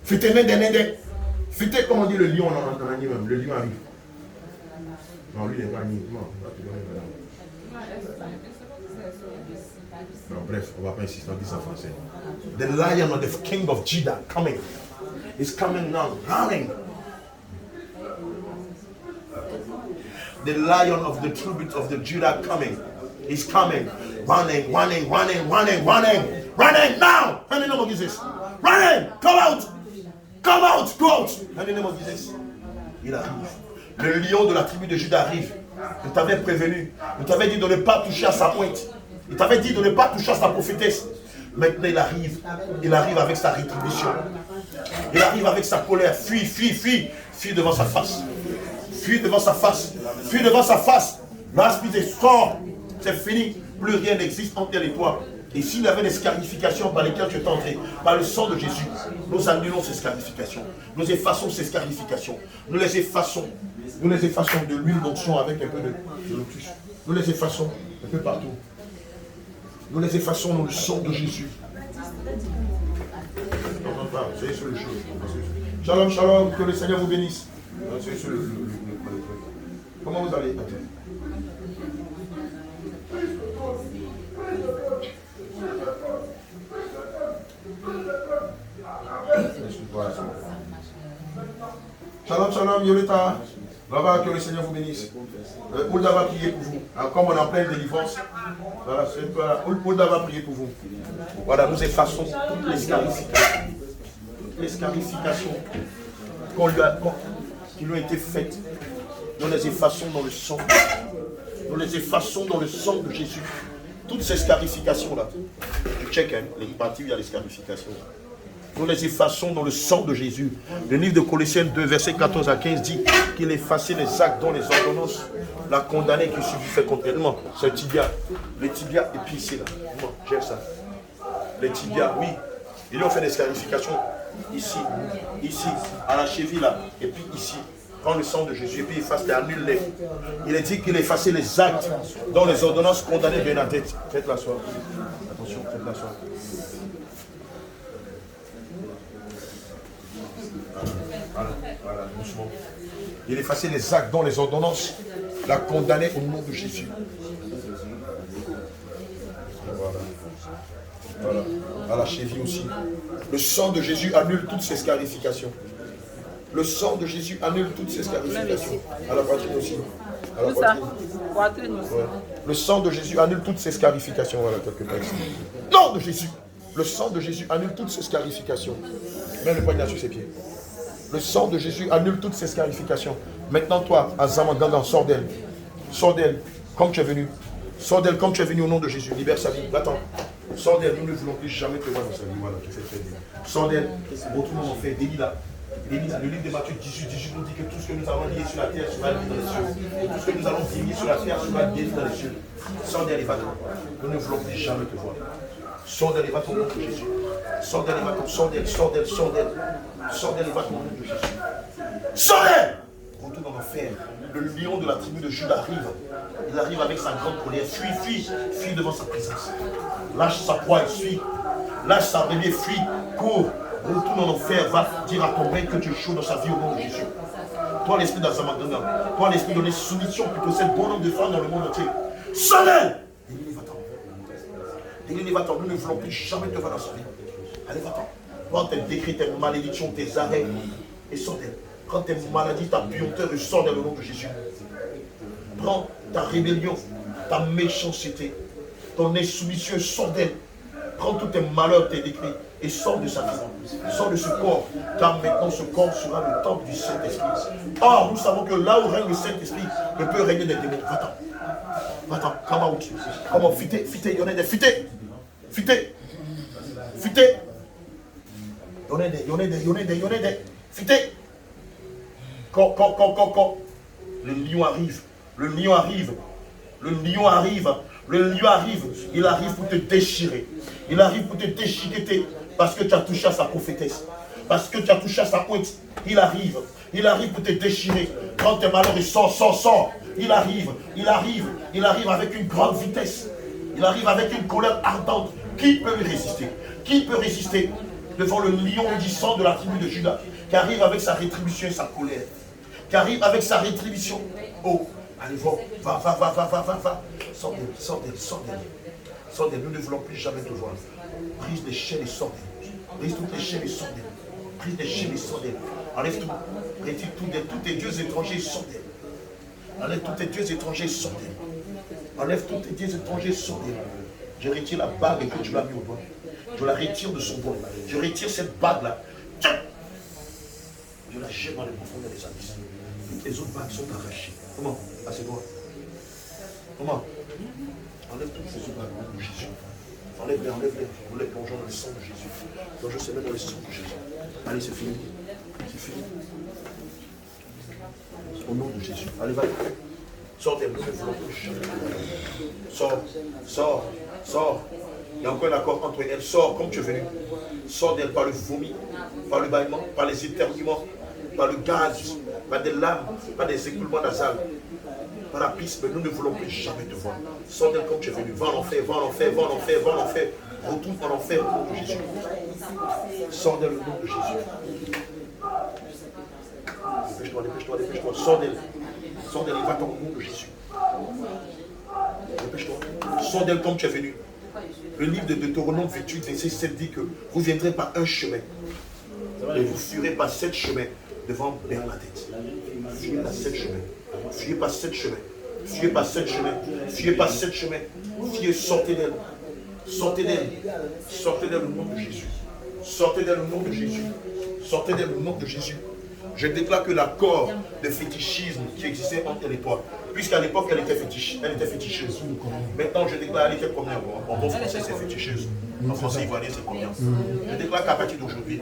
[SPEAKER 2] nende. Fité, comment on dit le lion en Annie même? Le lion arrive. Non, lui, il n'est pas Annie. Non, non, bref, on ne va pas insister, on dit ça en français. The lion of the king of Judah coming. Is coming now, running. The lion of the tribute of the Judah coming. Is coming. Running now. In the name of Jesus. Running. Come out. Go out. In the name of Jesus. Il arrive. Le lion de la tribu de Judah arrive. Il t'avait prévenu. Il t'avait dit de ne pas toucher à sa pointe. Il t'avait dit de ne pas toucher à sa prophétesse. Maintenant, il arrive. Il arrive avec sa rétribution. Il arrive avec sa colère. Fuis, fuis, fuis. Fuis devant sa face. Fuis devant sa face. Fuis devant sa face. L'esprit sort. C'est fini. Plus rien n'existe entre elle et toi. Et s'il y avait des scarifications par lesquelles tu es entré, par le sang de Jésus, nous annulons ces scarifications. Nous effaçons ces scarifications. Nous les effaçons. Nous les effaçons de l'huile d'onction avec un peu de lotus. Nous les effaçons un peu partout. Nous les effaçons dans le sang de Jésus. C'est sur le jeu. Shalom, shalom, que le Seigneur vous bénisse. C'est sur le. Comment vous allez? Shalom, shalom, Yoleta. Là-bas, que le Seigneur vous bénisse. Oulda va prier pour vous. Alors, comme on est en pleine délivrance, voilà, Oulda va prier pour vous. Voilà, nous effaçons toutes les scarifications. Toutes les scarifications qui lui ont été faites. Nous les effaçons dans le sang. Nous les effaçons dans le sang de Jésus. Toutes ces scarifications-là. Tu check, hein, les parties où il y a les scarifications. Nous les effaçons dans le sang de Jésus. Le livre de Colossiens 2, versets 14 à 15 dit qu'il effaçait les actes dont les ordonnances la condamnée qui subissait complètement. C'est le tibia. Les tibias épicés là. Moi, j'aime ça. Les tibias, oui. Ils ont fait des scarifications ici, ici, à la cheville là, et puis ici. Prends le sang de Jésus et puis efface-les, annule-les. Il est dit qu'il effaçait les actes dont les ordonnances condamnées bien la tête. Faites-la soir. Attention, faites-la soir. Voilà, doucement. Il effaçait les actes dont les ordonnances la condamnaient au nom de Jésus. Voilà. À la cheville aussi. Le sang de Jésus annule toutes ces scarifications. Le sang de Jésus annule toutes ces scarifications. À la poitrine aussi. À la poitrine. Ouais. Le sang de Jésus annule toutes ces scarifications. Voilà, quelque part ici. Nom de Jésus. Le sang de Jésus annule toutes ces scarifications. Mets le poignard sur ses pieds. Le sang de Jésus annule toutes ces scarifications. Maintenant, toi, Azamagangan, sors d'elle. Sors d'elle, comme tu es venu. Sors d'elle comme tu es venu au nom de Jésus. Libère sa vie. Va-t'en. Sors d'elle. Nous ne voulons plus jamais te voir dans sa vie. Voilà, tu fais très bien. Sors d'elle. Retourne en fait. Délie-la. Délie-la. Le livre de Matthieu 18 nous dit que tout ce que nous allons lier sur la terre sera lié dans les cieux. Et tout ce que nous allons délier sur la terre sera délié dans les cieux. Sors d'elle et va-t'en. Nous ne voulons plus jamais te voir. Sors d'elle et va-t'en au nom de Jésus. Sors d'elle et va-t'en. Sors d'elle, sors d'elle, sors d'elle. Sors d'elle et va-t'en au nom de Jésus. Sors d'elle! Retourne en enfer. Le lion de la tribu de Juda arrive. Il arrive avec sa grande colère. Fuis, fuis, fuis devant sa présence. Lâche sa proie et fuis. Lâche sa bébé, fuis, cours. Retourne en enfer, va dire à ton maître que tu es chaud dans sa vie au nom de Jésus. Toi, l'esprit d'Azamaganga, toi, l'esprit de l'insoumission qui possède bon nombre de femmes dans le monde entier. Sors-les! Délie-les, va-t'en. Nous ne voulons plus jamais te voir dans sa vie. Allez, va-t'en. Prends tes décrets, tes malédictions, tes arrêts et sors d'elle. Prends tes maladies, ta puanteur et sors d'elle au nom de Jésus. Prends ta rébellion, ta méchanceté, ton insoumission et sors d'elle. Prends tous tes malheurs, tes décrets et sors de sa vie. Sors de ce corps, car maintenant ce corps sera le temple du Saint-Esprit. Or, nous savons que là où règne le Saint-Esprit, ne peut régner des démons. Va-t'en. Va-t'en. Comment fité, fité, il y en a des fités. Fité. Fité. Il y en a des fités. Quand. Le lion arrive. Le lion arrive. Le lion arrive. Le lion arrive. Il arrive pour te déchirer. Il arrive pour te déchiqueter. Parce que tu as touché à sa prophétesse. Parce que tu as touché à sa pointe. Il arrive. Il arrive pour te déchirer. Quand tes malheurs, il sort. Il arrive. Il arrive avec une grande vitesse. Il arrive avec une colère ardente. Qui peut lui résister? Qui peut résister devant le lion rugissant de la tribu de Juda, qui arrive avec sa rétribution et sa colère, qui arrive avec sa rétribution. Oh, allez, va. Sors d'elle. Nous ne voulons plus jamais te voir. Brise les chaînes et sors d'elle. Brise toutes les chaînes et sors d'elle. Brise les chaînes et sors d'elle. Enlève tout. Retire tout d'elle. Tous tes dieux étrangers, sors d'elle. Enlève tous tes dieux étrangers, sors d'elle. Enlève tous tes dieux étrangers, sors d'elle. Je retire la bague que tu l'as mis au doigt. Je la retire de son doigt. Je retire cette bague-là. Je la jette dans les profondeurs des abysses. Toutes les autres bagues sont arrachées. Comment? À ses doigts. Maman, enlève toutes ces œuvres dans le nom de Jésus. Enlève-les, enlève-les. Nous les plongeons dans le sang de Jésus. Plongeons ces mains dans le sang de Jésus. Allez, c'est fini. C'est fini. Au nom de Jésus. Allez, va. Sors des mains, ne voulons plus jamais. Sors, sors, sors. Il y a encore un accord entre elles. Sors comme tu es venu. Sors d'elle par le vomi, par le bâillement, par les éternuements, par le gaz, par des lames, par des écoulements nasales, par la piste. Mais nous ne voulons plus jamais te voir. Sors d'elle comme tu es venu. Va en enfer, va en enfer, va en enfer, va en enfer. Retourne en enfer au nom de Jésus. Sors d'elle au nom de Jésus. Dépêche-toi, dépêche-toi, dépêche-toi. Sors d'elle. Sors d'elle et va-t'en au nom de Jésus. Dépêche-toi. Sors d'elle comme tu es venu. Le livre de Deutéronome 28, verset 7 dit que vous viendrez par un chemin et vous fuirez par 7 chemins devant Bernadette. Fuyez par 7 chemins. Fuyez par 7 chemins. Fuyez par 7 chemins. Fuyez par 7 chemins. Fuyez, sortez d'elle. Sortez d'elle. Sortez d'elle au nom de Jésus. Sortez d'elle au nom de Jésus. Sortez d'elle au nom de Jésus. Je déclare que l'accord de fétichisme qui existait entre elle et toi, puisqu'à l'époque elle était féticheuse. Maintenant je déclare, elle était combien? En bon français c'est féticheuse. En français ivoirien c'est combien? Je déclare qu'à partir d'aujourd'hui,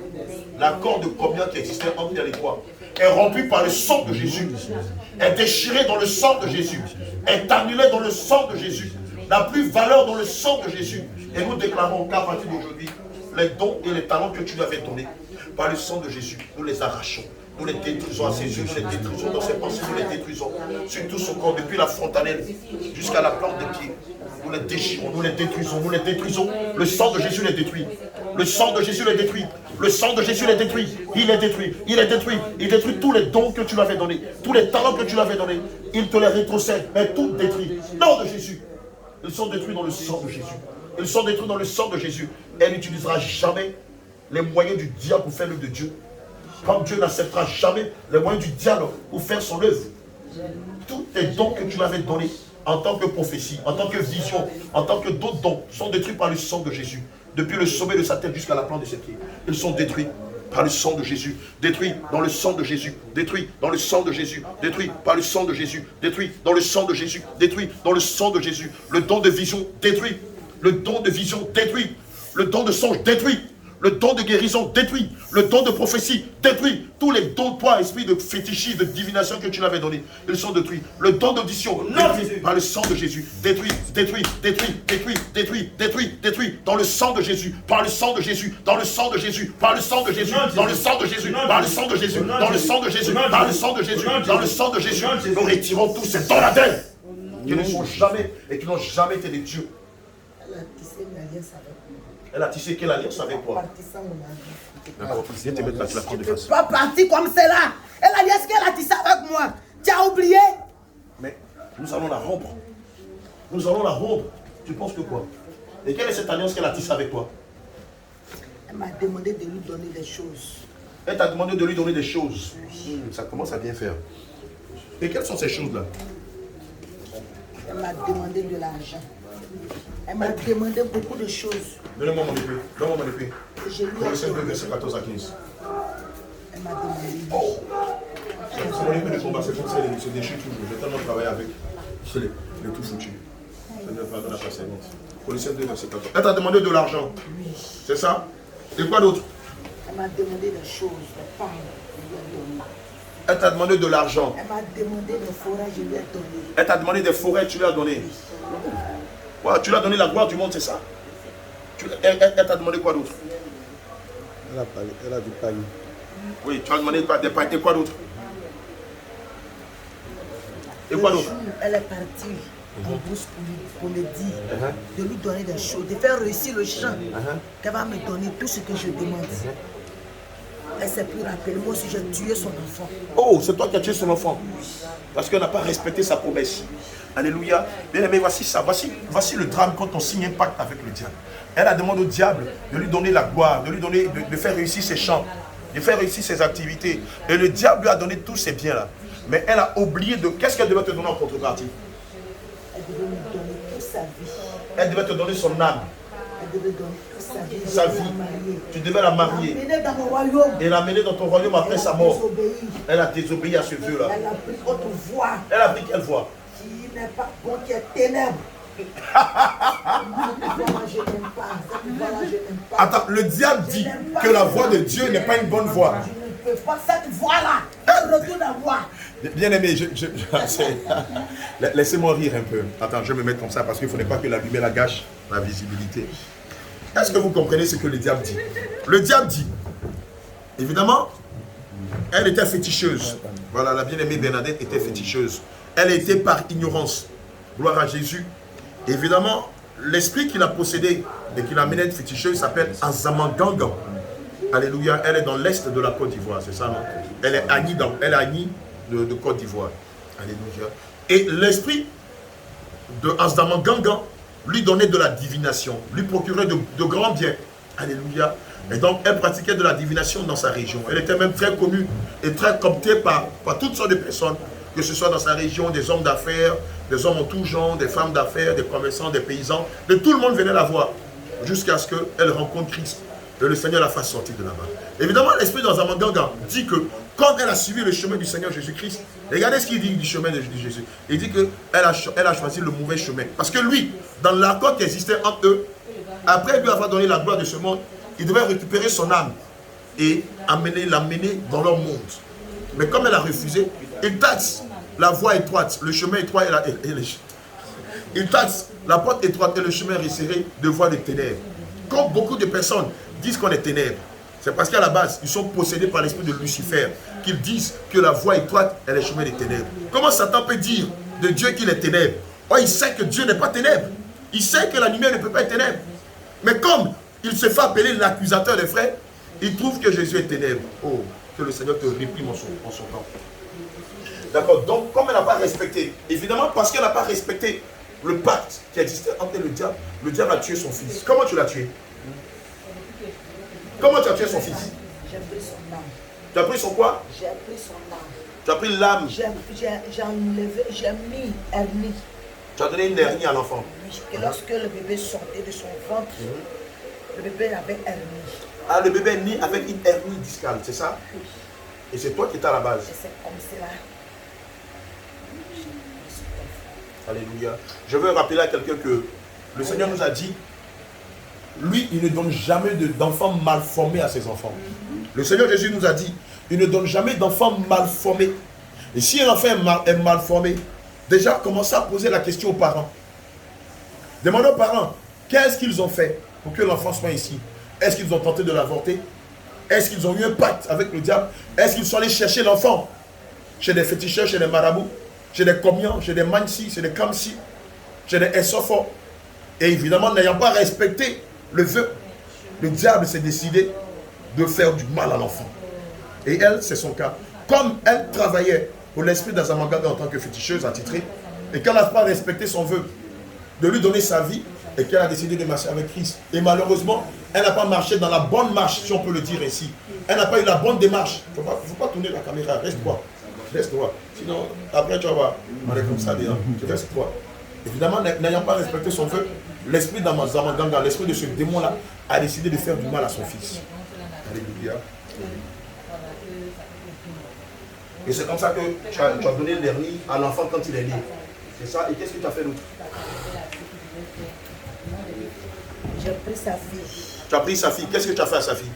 [SPEAKER 2] l'accord de combien qui existait entre elle et toi est rompu par le sang de Jésus, est déchiré dans le sang de Jésus, est annulé dans le sang de Jésus, n'a plus valeur dans le sang de Jésus. Et nous déclarons qu'à partir d'aujourd'hui, les dons et les talents que tu lui avais donnés par le sang de Jésus, nous les arrachons. Nous les détruisons à ses yeux, nous les détruisons dans ses pensées, nous les détruisons sur tout son corps, depuis la fontanelle jusqu'à la plante des pieds. Nous les déchirons, nous les détruisons, nous les détruisons. Le sang de Jésus les détruit. Le sang de Jésus les détruit. Le sang de Jésus les détruit. Il les détruit. Il les détruit. Il détruit tous les dons que tu lui avais donnés, tous les talents que tu lui avais donnés. Il te les rétrocède, mais tout détruit. Nom de Jésus. Ils sont détruits dans le sang de Jésus. Ils sont détruits dans le sang de Jésus. Elle n'utilisera jamais les moyens du diable pour faire l'œuvre de Dieu. Comme Dieu n'acceptera jamais les moyens du diable pour faire son œuvre. Tous les dons que tu m'avais donnés en tant que prophétie, en tant que vision, en tant que d'autres dons sont détruits par le sang de Jésus. Depuis le sommet de sa tête jusqu'à la plante de ses pieds. Ils sont détruits par le sang de Jésus. Détruits dans le sang de Jésus. Détruits dans le sang de Jésus. Détruits par le sang de Jésus. Détruits dans le sang de Jésus. Détruits dans le sang de Jésus. Le don de vision détruit. Le don de vision détruit. Le don de songe détruit. Le don de guérison détruit. Le don de prophétie détruit. Tous les dons, toi, esprit de fétichisme, de divination que tu l'avais donné, ils sont détruits. Le don d'audition détruit par le sang de Jésus. Détruit, détruit, détruit, détruit, détruit, détruit, détruit. Dans le sang de Jésus, par le sang de Jésus, dans le sang de Jésus, par le sang de Jésus, dans le sang de Jésus, par le sang de Jésus, dans le sang de Jésus, par le sang de Jésus, dans le sang de Jésus. Nous retirons tous ces dons là-dedans qui ne sont jamais et qui n'ont jamais été des dieux. Elle a tissé quelle alliance avec toi? D'accord, viens te mettre là, tu la prends de face.
[SPEAKER 1] Pas parti comme celle-là. Elle a dit ce qu'elle a tissé avec moi. Tu as oublié?
[SPEAKER 2] Mais nous allons la rompre. Nous allons la rompre. Tu penses que quoi? Et quelle est cette alliance qu'elle a tissée avec toi?
[SPEAKER 1] Elle m'a demandé de lui donner des choses.
[SPEAKER 2] Elle t'a demandé de lui donner des choses. Ça commence à bien faire. Et quelles sont ces choses-là?
[SPEAKER 1] Elle m'a demandé de l'argent. Elle m'a demandé beaucoup de choses.
[SPEAKER 2] Donnez-moi mon épée. Donne-moi mon épée. Colossiens 2, verset 14 à 15.
[SPEAKER 1] Elle m'a demandé.
[SPEAKER 2] Oh! C'est mon épée de combat, c'est comme ça, elle se déchire toujours. J'ai tellement travaillé avec. Je l'ai tout foutu. Je ne vais pas dans la place suivante. Colossiens 2, verset 14. Elle t'a demandé de l'argent. C'est ça? Et quoi d'autre?
[SPEAKER 1] Elle m'a demandé des choses, des pommes, je lui ai donné.
[SPEAKER 2] Elle t'a demandé de l'argent.
[SPEAKER 1] Elle m'a demandé des forêts, je lui ai donné.
[SPEAKER 2] Elle t'a demandé des forêts, tu lui as donné. Ouais, tu lui as donné la gloire du monde, c'est ça? Elle t'a demandé quoi d'autre?
[SPEAKER 4] Elle a dit panier.
[SPEAKER 2] Oui, tu as demandé quoi, des pailles et quoi d'autre? Et quoi d'autre?
[SPEAKER 1] Elle est partie en brousse pour me dire de lui donner des choses, de faire réussir le chant. Qu'elle va me donner tout ce que je demande. Elle s'est plus rappelée, moi aussi j'ai tué son enfant.
[SPEAKER 2] Oh, c'est toi qui as tué son enfant. Parce qu'elle n'a pas respecté sa promesse. Alléluia. Bien aimé, voici ça. Voici le drame quand on signe un pacte avec le diable. Elle a demandé au diable de lui donner la gloire, de lui donner, de faire réussir ses chants, de faire réussir ses activités. Et le diable lui a donné tous ses biens-là. Mais elle a oublié de... Qu'est-ce qu'elle devait te donner en contrepartie?
[SPEAKER 1] Elle devait me donner toute sa vie.
[SPEAKER 2] Elle devait te donner son âme.
[SPEAKER 1] Elle devait donner toute sa vie.
[SPEAKER 2] Sa vie. Tu devais la marier.
[SPEAKER 1] L'amener dans mon royaume.
[SPEAKER 2] Et l'amener dans ton royaume après sa mort. Elle a désobéi à ce Dieu-là.
[SPEAKER 1] Elle a pris autre voie.
[SPEAKER 2] Elle a pris quelle voie?
[SPEAKER 1] Qui n'est pas bon, qui est ténèbre. Voilà, je n'aime pas. Voilà, je n'aime pas.
[SPEAKER 2] Attends, le diable dit que la voix de Dieu n'est pas une bonne voix.
[SPEAKER 1] Je ne peux pas cette voix-là. Elle retourne à moi.
[SPEAKER 2] Bien aimé, laissez-moi rire un peu. Attends, je vais me mettre comme ça parce qu'il ne faudrait pas que la lumière gâche la visibilité. Est-ce que vous comprenez ce que le diable dit? Le diable dit, évidemment, elle était féticheuse. Voilà, la bien-aimée Bernadette était féticheuse. Elle était par ignorance. Gloire à Jésus. Évidemment, l'esprit qui l'a possédé et qui l'a mené à être féticheuse s'appelle Azamanganga. Alléluia. Elle est dans l'est de la Côte d'Ivoire, c'est ça, non? Elle est Agni de Côte d'Ivoire. Alléluia. Et l'esprit de Azamanganga lui donnait de la divination, lui procurait de grands biens. Alléluia. Et donc, elle pratiquait de la divination dans sa région. Elle était même très connue et très comptée par toutes sortes de personnes, que ce soit dans sa région, des hommes d'affaires, des hommes en tout genre, des femmes d'affaires, des commerçants, des paysans. De tout le monde venait la voir, jusqu'à ce qu'elle rencontre Christ et le Seigneur la fasse sortir de là-bas. Évidemment, l'esprit dans Azamanganga dit que quand elle a suivi le chemin du Seigneur Jésus-Christ, regardez ce qu'il dit du chemin de Jésus. Il dit qu'elle a choisi le mauvais chemin. Parce que lui, dans l'accord qui existait entre eux, après lui avoir donné la gloire de ce monde, il devait récupérer son âme et l'amener dans leur monde. Mais comme elle a refusé, il taxe la voie étroite, le chemin étroit il taxe la porte étroite et le chemin resserré de voies de ténèbres. Quand beaucoup de personnes disent qu'on est ténèbres, c'est parce qu'à la base, ils sont possédés par l'esprit de Lucifer, qu'ils disent que la voie étroite est le chemin des ténèbres. Comment Satan peut dire de Dieu qu'il est ténèbre? Oh, il sait que Dieu n'est pas ténèbre. Il sait que la lumière ne peut pas être ténèbre. Mais comme il se fait appeler l'accusateur des frères, il trouve que Jésus est ténèbre. Oh, que le Seigneur te réprime en son temps. D'accord, donc comme elle n'a pas respecté, évidemment parce qu'elle n'a pas respecté le pacte qui existait entre le diable a tué son fils. Comment tu l'as tué? Comment tu as tué son fils?
[SPEAKER 1] J'ai pris son âme.
[SPEAKER 2] Tu as pris son quoi?
[SPEAKER 1] J'ai pris son âme.
[SPEAKER 2] Tu as pris l'âme.
[SPEAKER 1] J'ai enlevé, j'ai mis hernie.
[SPEAKER 2] Tu as donné une hernie à l'enfant.
[SPEAKER 1] Oui, que lorsque le bébé sortait de son ventre, le bébé avait hernie.
[SPEAKER 2] Ah, le bébé est né avec une hernie discale, c'est ça?
[SPEAKER 1] Oui.
[SPEAKER 2] Et c'est toi qui es à la base.
[SPEAKER 1] Et c'est comme cela.
[SPEAKER 2] Alléluia. Je veux rappeler à quelqu'un que le Seigneur nous a dit, lui, il ne donne jamais d'enfants mal formés à ses enfants. Le Seigneur Jésus nous a dit, il ne donne jamais d'enfants mal formés. Et si un enfant est mal formé, déjà commencez à poser la question aux parents. Demandez aux parents, qu'est-ce qu'ils ont fait pour que l'enfant soit ici? Est-ce qu'ils ont tenté de l'avorter? Est-ce qu'ils ont eu un pacte avec le diable? Est-ce qu'ils sont allés chercher l'enfant chez des féticheurs, chez des marabouts, chez des comians, chez des mansi, chez des kamsi, chez des essophos? Et évidemment, n'ayant pas respecté le vœu, le diable s'est décidé de faire du mal à l'enfant. Et elle, c'est son cas. Comme elle travaillait pour l'esprit d'Azamanganga en tant que féticheuse attitrée, et qu'elle n'a pas respecté son vœu de lui donner sa vie, et qu'elle a décidé de marcher avec Christ. Et malheureusement, elle n'a pas marché dans la bonne marche, si on peut le dire ainsi. Elle n'a pas eu la bonne démarche. Il ne faut pas tourner la caméra, reste droit. Reste droit. Sinon, après tu vas voir, on est comme ça, reste droit. Évidemment, n'ayant pas respecté son vœu, l'esprit d'Azamanganga, l'esprit de ce démon-là, a décidé de faire du mal à son fils. Alléluia. Et c'est comme ça que tu as donné l'hernie à l'enfant quand il est né. C'est ça. Et qu'est-ce que tu as fait d'autre?
[SPEAKER 1] J'ai pris sa fille.
[SPEAKER 2] Tu as pris sa fille. Qu'est-ce que tu as fait à sa fille?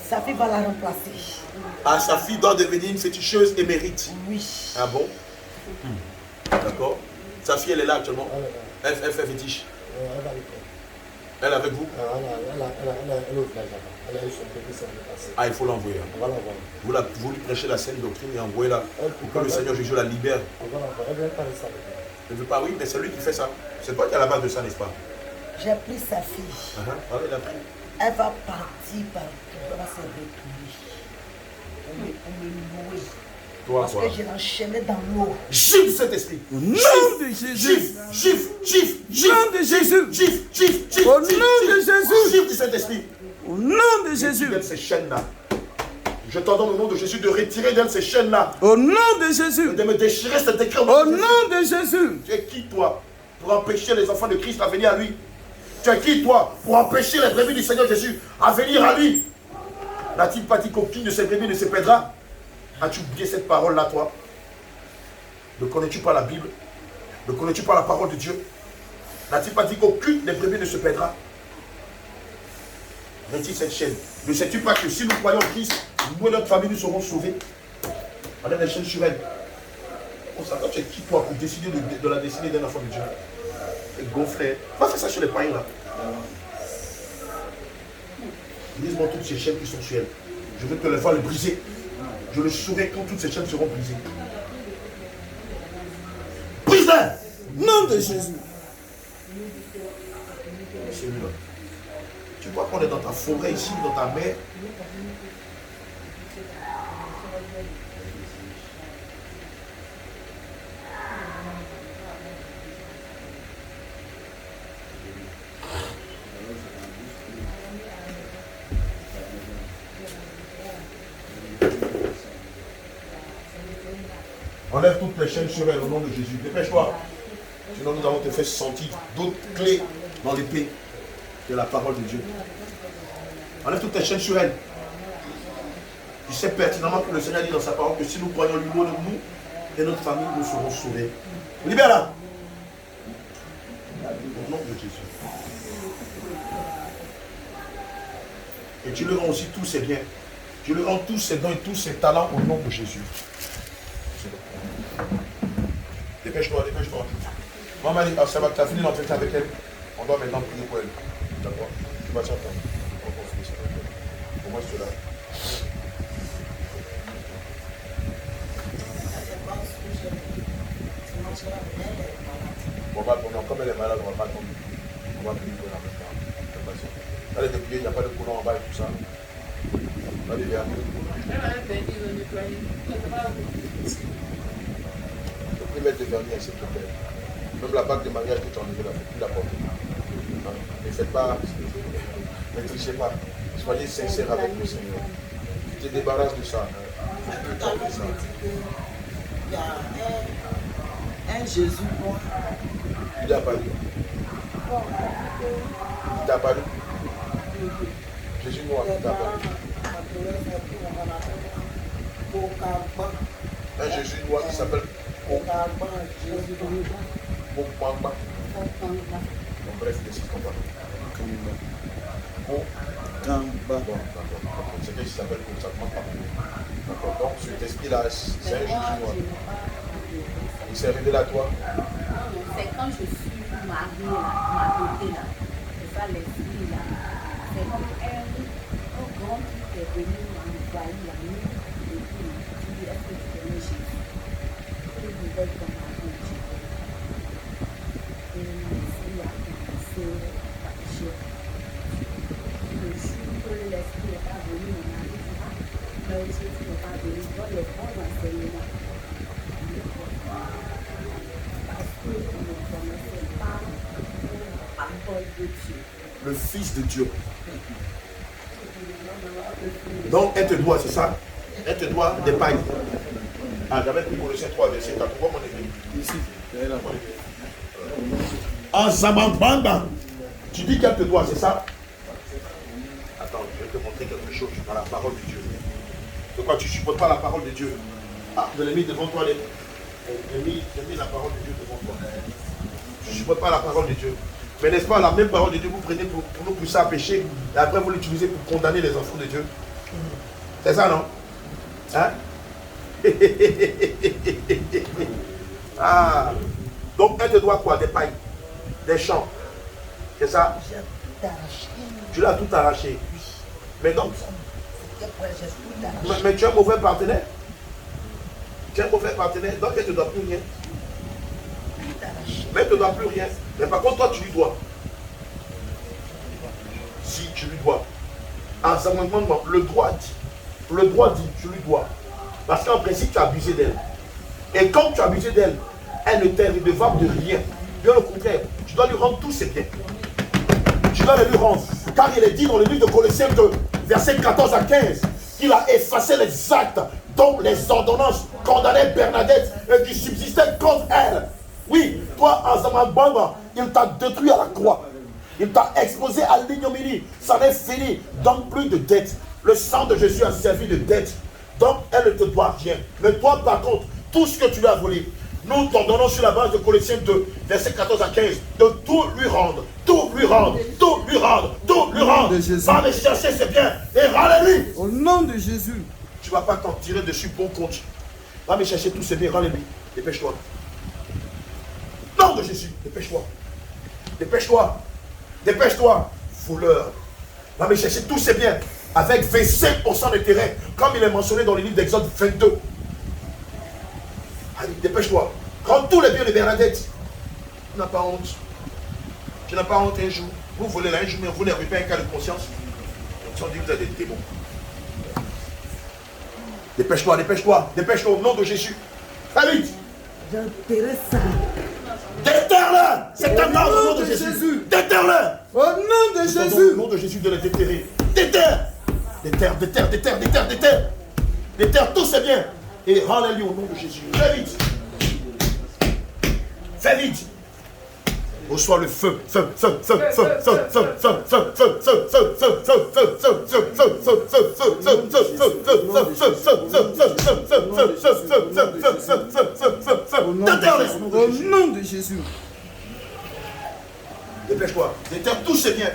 [SPEAKER 1] Sa fille va la remplacer.
[SPEAKER 2] Ah, sa fille doit devenir une féticheuse émérite.
[SPEAKER 1] Oui.
[SPEAKER 2] Ah bon? D'accord. Sa fille, elle est là actuellement. Elle fait fétiche. Elle est avec vous? Ah, il faut l'envoyer. Vous lui prêchez la saine doctrine et envoyez-la pour que le Seigneur Jésus la libère. Elle ne veut pas, oui, mais c'est lui qui fait ça. C'est toi qui es à la base de ça, n'est-ce pas?
[SPEAKER 1] J'ai pris sa fille.
[SPEAKER 2] Elle a pris.
[SPEAKER 1] Elle va partir partout. Elle va se retourner. On me louer.
[SPEAKER 2] Toi,
[SPEAKER 1] Parce que je l'enchaînais dans l'eau.
[SPEAKER 2] Gifle cet esprit.
[SPEAKER 6] Au nom de Jésus.
[SPEAKER 2] Gifle.
[SPEAKER 6] Au nom de Jésus.
[SPEAKER 2] Gifle.
[SPEAKER 6] Au nom de Jésus.
[SPEAKER 2] Gifle cet esprit.
[SPEAKER 6] Au nom de Jésus.
[SPEAKER 2] Retire ces chaînes-là. Je t'ordonne au nom de Jésus de retirer d'elle ces chaînes-là.
[SPEAKER 6] Au nom de Jésus.
[SPEAKER 2] De me déchirer cet écrit.
[SPEAKER 6] Au nom de Jésus.
[SPEAKER 2] Tu es qui, toi, pour empêcher les enfants de Christ à venir à lui? Tu es qui, toi, pour empêcher les brebis du Seigneur Jésus à venir à lui? N'a-t-il pas dit qu'aucune de ces brebis ne se perdra? As-tu oublié cette parole-là, toi? Ne connais-tu pas la Bible? Ne connais-tu pas la parole de Dieu? N'a-t-il pas dit qu'aucune des brebis ne se perdra? Retire cette chaîne. Ne sais-tu pas que si nous croyons en Christ, nous et notre famille nous serons sauvés? Enlève la chaîne sur elle. On s'attend, tu es qui toi pour décider de la destinée d'un enfant de Dieu? Et gonflé. Va faire ça chez les païens là. Lise-moi toutes ces chaînes qui sont sur elle. Je vais te les voir les briser. Je le saurai quand toutes ces chaînes seront brisées. Brise-les!
[SPEAKER 6] Nom de Jésus.
[SPEAKER 2] Celui-là. Tu vois qu'on est dans ta forêt ici, dans ta mer. Enlève toutes les chaînes sur elle au nom de Jésus. Dépêche-toi. Sinon nous allons te faire sentir d'autres clés dans l'épée de la parole de Dieu. Enlève toutes les chaînes sur elle. Tu sais pertinemment que le Seigneur dit dans sa parole que si nous croyons lui, nous et notre famille, nous serons sauvés. Libère-la. Au nom de Jésus. Et tu lui rends aussi tous ses biens. Tu lui rends tous ses dons et tous ses talents au nom de Jésus. Dépêche-toi, dépêche-toi. Maman dit, ça va, tu as fini l'entretien avec elle. On doit maintenant prier pour elle. D'accord? Tu vas t'entendre. On va finir ça avec elle. Au moins cela. On va attendre. Comme elle est malade, on ne va pas attendre. On va prier pour elle en même temps. Allez, déplier, il n'y a pas de coulon en bas et tout ça. Allez, viens. Le mettre de vernis, s'il te plaît. Même la bague de mariage que tu as enlevée, il ne faut plus la porter. Ne faites pas, ne trichez pas. Soyez sincères avec le Seigneur. Tu te débarrasses de ça.
[SPEAKER 1] Il y a un Jésus noir.
[SPEAKER 2] Il t'a parlé. Il t'a parlé. Jésus noir, il t'a parlé. Un Jésus noir qui s'appelle Okamba. Donc, bref, décide qu'on va. Okamba. C'est quelqu'un qui s'appelle comme ça, comment pas. D'accord. Donc, cet esprit-là, c'est un Jésus noir. Il s'est révélé à toi.
[SPEAKER 7] C'est quand je suis mariée là, ma beauté là. C'est ça l'esprit là. C'est comme un grand qui est venu m'envoyer la nuit. Et puis, il dit, est-ce que tu connais Jésus? Il dit, dans ma vie, et il a commencé à pécher. Le jour que l'esprit n'est pas venu, mon mari dit, ah, le Jésus n'est pas venu, dans les bons enseignements. Parce que on ne connaissait pas la parole de Dieu.
[SPEAKER 2] Le Fils de Dieu. Donc, elle te doit, c'est ça? Elle te doit des pailles. Ah, j'avais pris Colossiens 3, verset 4. Pourquoi mon épée?
[SPEAKER 4] Ici, elle est là.
[SPEAKER 2] En Zamambamba. Tu dis qu'elle te doit, c'est ça? Attends, je vais te montrer quelque chose dans la parole de Dieu. Pourquoi tu ne supportes pas la parole de Dieu? Ah, je l'ai mis devant toi. J'ai mis la parole de Dieu devant toi. Tu ne supportes pas la parole de Dieu. Mais n'est-ce pas, la même parole de Dieu, vous prenez pour nous pousser à pécher, et après vous l'utilisez pour condamner les enfants de Dieu. C'est ça, non? Hein? Ah. Donc, elle te doit quoi? Des pailles, des champs. C'est ça? Tu l'as tout arraché. Mais donc, mais tu es un mauvais partenaire. Tu es un mauvais partenaire, donc elle ne te doit plus rien. Mais elle ne te doit plus rien. Mais par contre, toi, tu lui dois. Si tu lui dois. En ce moment, le droit dit, tu lui dois. Parce qu'en principe, tu as abusé d'elle. Et comme tu as abusé d'elle, elle ne t'est redevable de rien. Bien au contraire, tu dois lui rendre tous ses biens. Tu dois les lui rendre. Car il est dit dans le livre de Colossiens 2, versets 14 à 15, qu'il a effacé les actes dont les ordonnances condamnaient Bernadette et qui subsistaient contre elle. Oui, toi, Azamabamba, il t'a détruit à la croix. Il t'a exposé à l'ignominie. Ça n'est fini. Donc plus de dette. Le sang de Jésus a servi de dette. Donc elle ne te doit rien. Mais toi, par contre, tout ce que tu lui as volé, Nous t'ordonnons sur la base de Colossiens 2, versets 14 à 15, de tout lui rendre, tout lui rendre, tout lui rendre, tout lui rendre. Va me chercher ses biens et rends-les-lui.
[SPEAKER 6] Au nom de Jésus.
[SPEAKER 2] Tu ne vas pas t'en tirer dessus bon compte. Va me chercher tous ses biens, rends-les-lui. Dépêche-toi. Nom de Jésus, dépêche-toi. Dépêche-toi. Dépêche-toi. Voleur. Va me chercher tous ses biens avec 25% d'intérêt, comme il est mentionné dans le livre d'Exode 22. Allez, dépêche-toi. Rends tous les biens de Bernadette. Tu n'as pas honte. Tu n'as pas honte un jour. Vous volez là un jour, mais vous n'avez pas un cas de conscience. On dit que vous êtes des démons. Dépêche-toi, dépêche-toi, dépêche-toi au nom de Jésus. Très vite.
[SPEAKER 1] J'enterrai ça.
[SPEAKER 2] Déterre-le. C'est un ordre au nom de Jésus. Déterre-le.
[SPEAKER 6] Au nom de Jésus.
[SPEAKER 2] Au nom de Jésus de le déterrer. Déterre. Déterre, déterre, déterre, déterre, déterre. Déterre tous ces biens. Et rends-les-lui au nom de Jésus. Fais vite. Fais vite. Reçois le feu, feu, feu, feu, feu, feu, feu, feu, feu, feu, feu, feu, feu,
[SPEAKER 6] Au nom de Jésus.
[SPEAKER 2] Dépêche-toi, déterre tous ces biens.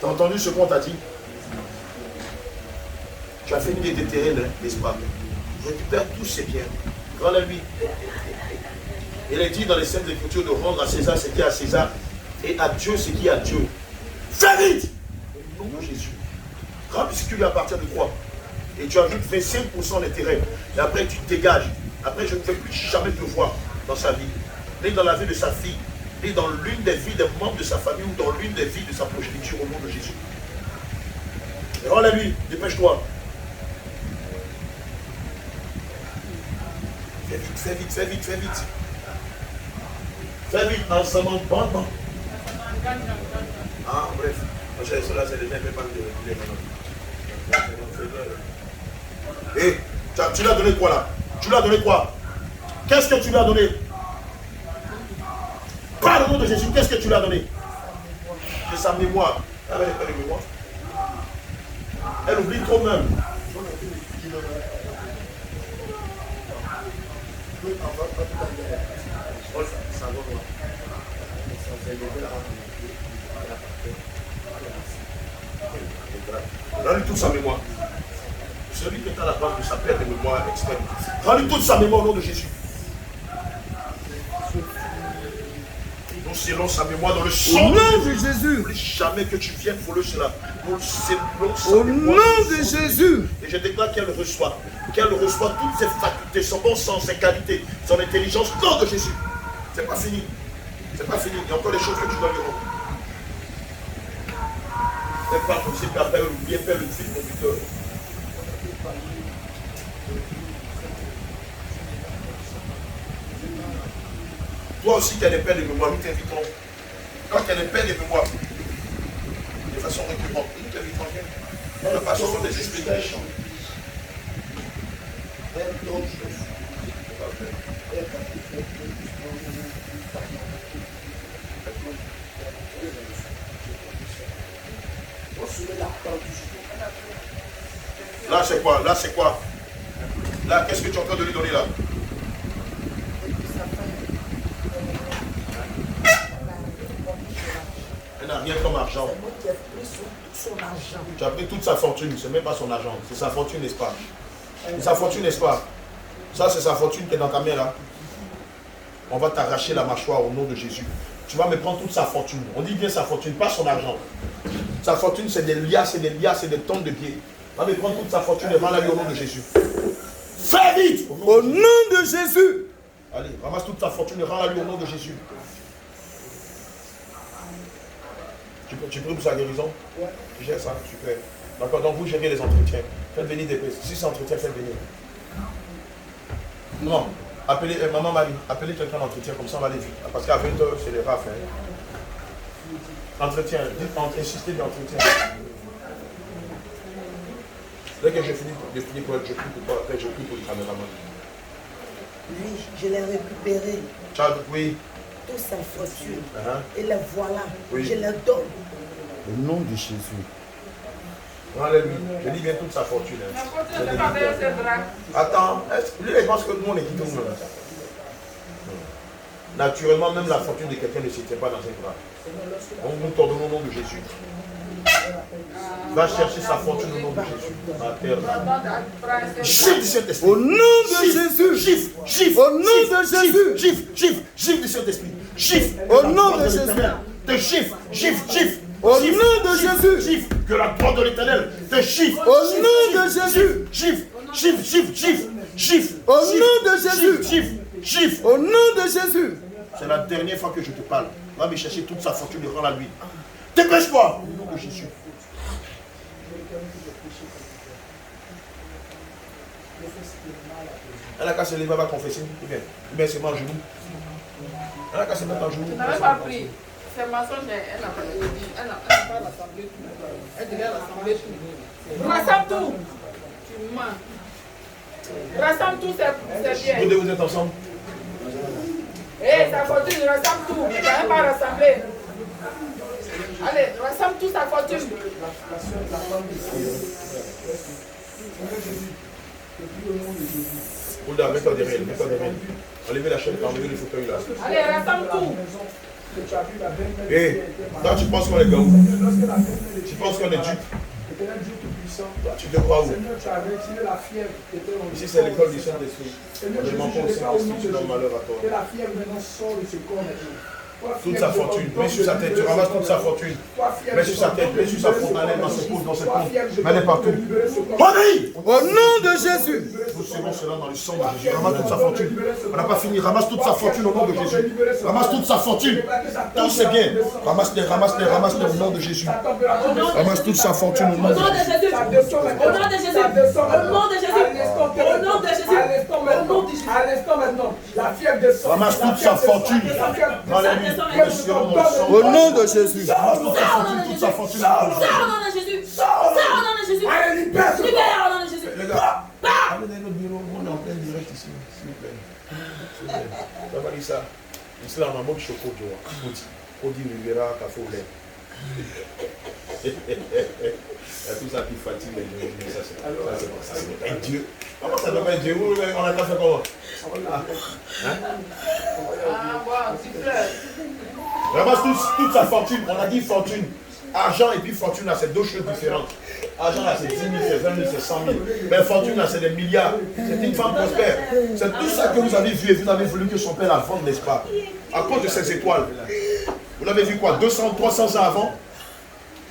[SPEAKER 2] T'as entendu ce qu'on t'a dit? Tu as fini de déterrer, n'est-ce pas? Récupère tous ces biens. Rends-les-lui. Il est dit dans les Saintes Écritures de rendre à César ce qui est à César et à Dieu ce qui est à Dieu. Fais vite! Au nom de Jésus. Rends ce qui lui appartient de toi. Et tu ajoutes 25% d'intérêt. Et après tu dégages. Après je ne veux plus jamais te voir dans sa vie. Ni dans la vie de sa fille. Ni dans l'une des vies des membres de sa famille ou dans l'une des vies de sa progéniture au nom de Jésus. Rends-les-lui. Dépêche-toi. Fais vite, fais vite, fais vite, fais vite. Fais vite, ensemble, bon. Ah, bref. Moi, j'ai cela, c'est les mêmes pas de. Et tu lui as donné quoi là? Tu lui as donné quoi? Qu'est-ce que tu lui as donné? Par le nom de Jésus, qu'est-ce que tu lui as donné? C'est sa mémoire. Elle n'avait pas de mémoire. Elle oublie trop même. Rends-lui toute sa mémoire. Celui qui est à la base de sa paix de mémoire extrême. Rends-lui toute sa mémoire au nom de Jésus. Nous scellons sa mémoire dans le sang
[SPEAKER 6] Au nom de Jésus.
[SPEAKER 2] N'oublie jamais que tu viennes voler cela. Nous scellons sa
[SPEAKER 6] Au
[SPEAKER 2] mémoire
[SPEAKER 6] nom de Jésus.
[SPEAKER 2] Et je déclare qu'elle reçoit toutes ses facultés, son bon sens, ses qualités, son intelligence, au nom de Jésus. C'est pas fini. C'est pas fini. Il y a encore des choses que tu dois lui rendre. Fais pas comme si tu appelles ou bien faire le fil conducteur. Toi aussi, tu as des peines de mémoire, nous t'invitons. Quand tu as des peines de mémoire, de façon récurrente, nous t'invitons. Dans la façon dont les esprits méchants. Là, c'est quoi? Là, c'est quoi? Là, qu'est-ce que tu es en train de lui donner là? Elle n'a rien comme argent. Tu as pris toute sa fortune, c'est même pas son argent, c'est sa fortune, n'est-ce pas? C'est sa fortune, n'est-ce pas? Ça, c'est sa fortune qui est dans ta main là. On va t'arracher la mâchoire au nom de Jésus. Tu vas me prendre toute sa fortune. On dit bien sa fortune, pas son argent. Sa fortune, c'est des liasses, c'est des liasses, c'est des tonnes de billets. On va me prendre toute sa fortune et rends-la lui au nom de Jésus. Fais vite!
[SPEAKER 6] Au nom de Jésus.
[SPEAKER 2] Allez, ramasse toute sa fortune et rends-la lui au nom de Jésus. Tu pries pour sa guérison? Oui. Tu gères ça? Super. D'accord, donc vous gérez les entretiens. Faites venir des personnes. Si c'est entretien, faites venir. Non. Appelez, maman Marie, appelez quelqu'un d'entretien, comme ça on va aller vite. Parce qu'à 20h, c'est les rafles. Entretien, dites, insistez d'entretien. Dès que je finis pour être, je prie pour toi, après je prie pour le caméraman.
[SPEAKER 1] Oui, je l'ai récupéré.
[SPEAKER 2] Ciao, oui.
[SPEAKER 1] Toute sa fortune. Et la voilà.
[SPEAKER 2] Oui.
[SPEAKER 1] Je la donne.
[SPEAKER 6] Au nom de Jésus.
[SPEAKER 2] Enlève-lui. Je dis bien toute sa fortune. Hein.
[SPEAKER 8] La fortune n'est pas derrière ses bras.
[SPEAKER 2] Attends, lui il pense que tout le monde est quitté nous. Naturellement, même la fortune de quelqu'un ne se tient pas dans ses bras. Donc nous t'ordonnons au nom de Jésus. Va chercher sa fortune au nom de Jésus. Ma terre. Gifle du Saint-Esprit.
[SPEAKER 6] Au nom de Jésus.
[SPEAKER 2] Gifle, gifle.
[SPEAKER 6] Au nom de Jésus.
[SPEAKER 2] Gifle, gifle, gifle du Saint-Esprit. Gifle.
[SPEAKER 6] Au nom de Jésus.
[SPEAKER 2] Te gifle, gifle, gifle.
[SPEAKER 6] Au nom de Jésus.
[SPEAKER 2] Gifle. Que la droite de l'Éternel te gifle.
[SPEAKER 6] Au nom de Jésus.
[SPEAKER 2] Gifle, gifle, gifle, gifle, gifle.
[SPEAKER 6] Au nom de Jésus.
[SPEAKER 2] Gifle, gifle.
[SPEAKER 6] Au nom de Jésus.
[SPEAKER 2] C'est la dernière fois que je te parle. Va me chercher toute sa fortune et rends-la lui. Dépêche-toi. Au nom de Jésus. Elle a qu'à se lever, elle va confesser. Ou bien c'est mon genou. Elle a qu'à se mettre en genou.
[SPEAKER 8] Tu n'avais pas pris. C'est mensonge, elle n'a pas dit. Elle n'a pas rassemblé tout. Elle devait rassembler tout. Rassemble tout. Tu mens. Rassemble tout, c'est bien.
[SPEAKER 2] Vous deux, vous êtes ensemble.
[SPEAKER 8] Hé, sa fortune, rassemble tout. Tu n'as même pas rassemblé. Allez, rassemble tout sa fortune.
[SPEAKER 2] Oula, mets-toi derrière, mets-toi derrière. Enlevez la chaîne, enlevez le fauteuil là.
[SPEAKER 8] Allez, rassemble tout.
[SPEAKER 2] Hé, toi tu penses qu'on est gars où? Tu penses qu'on est dupe? Toi tu te crois où? Ici c'est l'école du Saint-Esprit. Je m'en pense Saint-Esprit, tu donnes malheur à toi. Toute sa fortune, mets sur sa tête, tu ramasses toute sa fortune. Mets sur sa tête, mets sur sa fortune, allez dans ses pouces, dans ses comptes. Mets-les partout. Obéis!
[SPEAKER 6] Au nom de Jésus.
[SPEAKER 2] Nous serons cela dans le sang de Jésus. Ramasse toute sa fortune. On n'a pas fini. Ramasse toute sa fortune au nom de Jésus. Ramasse toute sa fortune. Tout c'est bien. Ramasse-les, ramasse-les, ramasse-les au nom de Jésus. Ramasse toute sa fortune au nom de Jésus.
[SPEAKER 5] Au nom de Jésus. Au nom de Jésus. Au nom de Jésus. Au nom de Jésus.
[SPEAKER 9] À l'instant maintenant, la fièvre de sang.
[SPEAKER 2] Ramasse toute sa fortune. Dans les nuits. Nous serons dans le sang.
[SPEAKER 6] Au nom de Jésus.
[SPEAKER 2] Ramasse toute sa fortune. Toute sa fortune.
[SPEAKER 5] Sors au nom de Jésus. Sors au nom de Jésus.
[SPEAKER 9] Allez, libère.
[SPEAKER 5] Libère au nom de Jésus.
[SPEAKER 2] Les gars, allez dans notre bureau. On est en plein direct ici. S'il vous plaît. S'il vous plaît. Ça va dire ça. Ici, là, on a un mot de chocolat. On dit Rivera, Cafolet. Il y a tout ça qui fatigue les gens. Ça, c'est un Dieu. Comment ça ne peut pas être Dieu? On a fait comment?
[SPEAKER 8] Ah, wow, tu pleures.
[SPEAKER 2] Ramasse toute sa fortune. On a dit fortune. Argent et puis fortune, là, c'est deux choses différentes. Argent, là, c'est 10 000, c'est 20 000, c'est 100 000. Mais fortune, là, c'est des milliards. C'est une femme prospère. C'est tout ça que vous avez vu et vous avez voulu que son père la vende, n'est-ce pas? À cause de ces étoiles. Vous l'avez vu quoi? 200, 300 ans avant?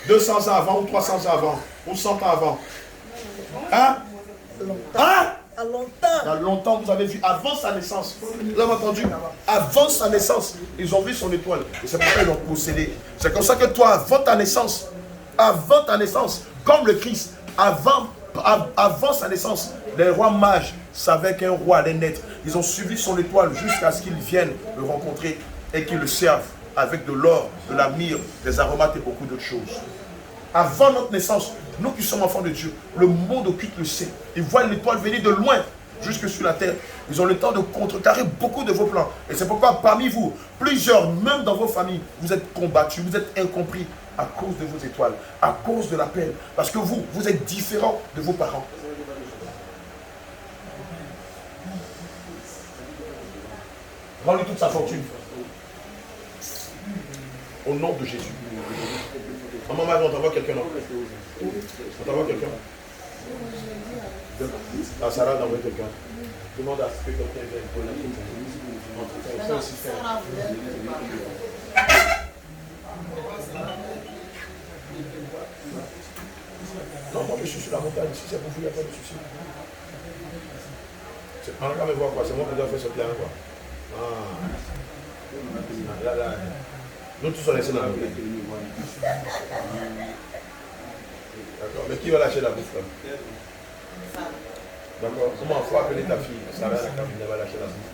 [SPEAKER 2] 200 ans avant ou 300 ans avant? Ou 100 ans avant? Hein? Hein?
[SPEAKER 1] À longtemps.
[SPEAKER 2] Il y a longtemps, vous avez vu, avant sa naissance. Vous l'avez entendu? Avant sa naissance, ils ont vu son étoile. Et c'est pourquoi ils l'ont possédé. C'est comme ça que toi, avant ta naissance, comme le Christ, avant sa naissance, les rois mages savaient qu'un roi allait naître. Ils ont suivi son étoile jusqu'à ce qu'ils viennent le rencontrer et qu'ils le servent avec de l'or, de la myrrhe, des aromates et beaucoup d'autres choses. Avant notre naissance, nous qui sommes enfants de Dieu, le monde occulte le sait. Ils voient l'étoile venir de loin jusque sur la terre. Ils ont le temps de contrecarrer beaucoup de vos plans. Et c'est pourquoi parmi vous, plusieurs, même dans vos familles, vous êtes combattus, vous êtes incompris à cause de vos étoiles, à cause de la peine. Parce que vous êtes différents de vos parents. Rends-lui toute sa fortune. Au nom de Jésus. Maman, on t'envoie quelqu'un. On t'envoie quelqu'un. Ah, Sarah d'envoyer quelqu'un. Demande à ce que quelqu'un vienne pour la non, moi je suis sur la montagne. Si c'est pour vous, il n'y a pas de souci. On va me voir quoi. C'est moi qui dois faire ce plan quoi. Ah. Là. Nous tous sommes laissés dans la bouffe. D'accord. Mais qui va lâcher la bouffe là? D'accord. Comment il faut appeler ta fille? Sarah, la cabine, elle va lâcher la bouffe.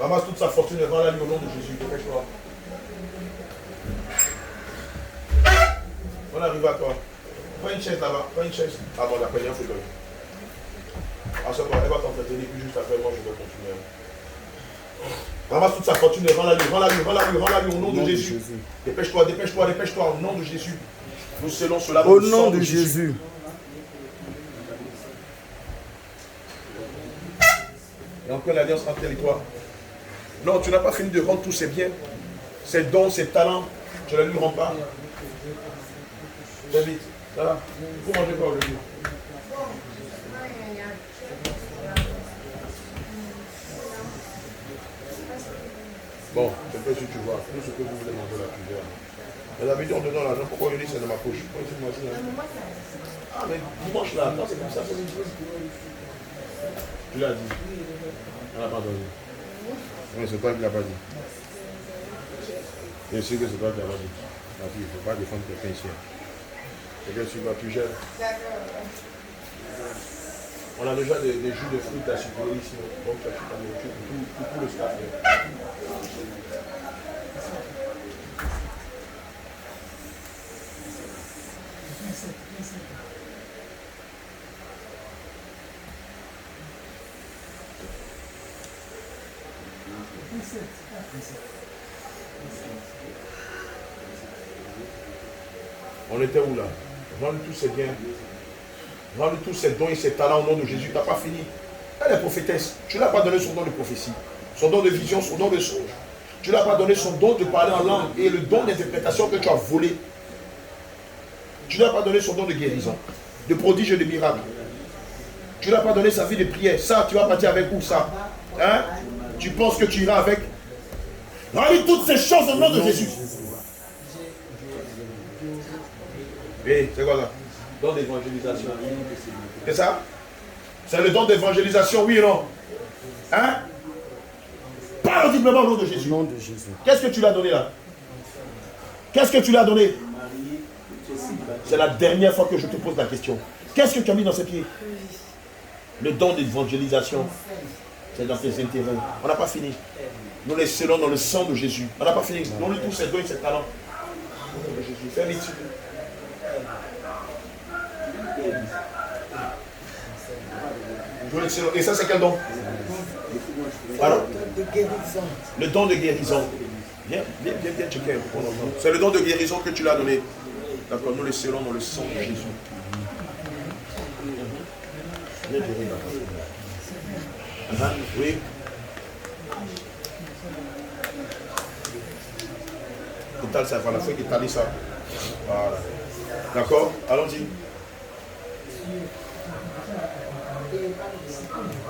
[SPEAKER 2] Ramasse toute sa fortune et rends-la lui au nom de Jésus. Dépêche-toi. On arrive à toi. Prends une chaise là-bas. Prends une chaise. Ah bon, d'accord, il y a un fauteuil. À ce moment, elle va t'entretenir, puis juste après moi, je vais continuer. Ramasse toute sa fortune et rends-la lui, au nom de Jésus. Dépêche-toi, au nom de Jésus. Nous scellons cela
[SPEAKER 6] Au nom de Jésus.
[SPEAKER 2] Et encore l'alliance entre elle et toi. Non, tu n'as pas fini de rendre tous ses biens, ses dons, ses talents. Tu ne les lui rends pas. Viens vite. Ça va. Vous mangez quoi aujourd'hui? Bon, je sais si tu vois. Tout ce que vous voulez manger là, tu verras. Mais d'habitude, on te donne l'argent. Pourquoi on dit c'est dans ma poche? Ah, mais dimanche là, non, c'est comme ça. Tu l'as dit. Elle n'a pas entendu. Oui, c'est toi qui ne l'as pas dit. Bien sûr que c'est toi qui ne l'as pas dit. Ma fille, il ne faut pas défendre quelqu'un ici. Quelqu'un sur toi, tu gères. On a déjà des jus de fruits à sucrer ici. Donc, tu as ta nourriture pour tout le staff. On était où là? Rends-lui tous ses biens. Rends-lui tous ses dons et ses talents au nom de Jésus. Tu n'as pas fini. Elle est prophétesse. Tu ne l'as pas donné son don de prophétie, son don de vision, son don de songe. Tu ne l'as pas donné son don de parler en langue et le don d'interprétation que tu as volé. Tu ne l'as pas donné son don de guérison, de prodige et de miracle. Tu ne l'as pas donné sa vie de prière. Ça, tu vas partir avec où ça? Hein? Tu penses que tu iras avec? Rends-lui toutes ces choses au nom de Jésus. Oui, c'est quoi ça? Don d'évangélisation. C'est ça? C'est le don d'évangélisation, oui ou non? Hein? Parle audiblement au nom de Jésus. Qu'est-ce que tu lui as donné là? Qu'est-ce que tu lui as donné? C'est la dernière fois que je te pose la question. Qu'est-ce que tu as mis dans ses pieds? Le don d'évangélisation. C'est dans tes intérêts. On n'a pas fini. Nous les scellons dans le sang de Jésus. On n'a pas fini. Donne-lui tous ses dons et ses talents. Jésus, fais vite. Et ça, c'est quel don? Alors, le don de guérison. Viens checker. C'est le don de guérison que tu l'as donné. D'accord, nous les scellons dans le sang de Jésus. Viens guérir là. Oui. Étale ça, voilà, faut étaler ça. Voilà. D'accord, allons-y.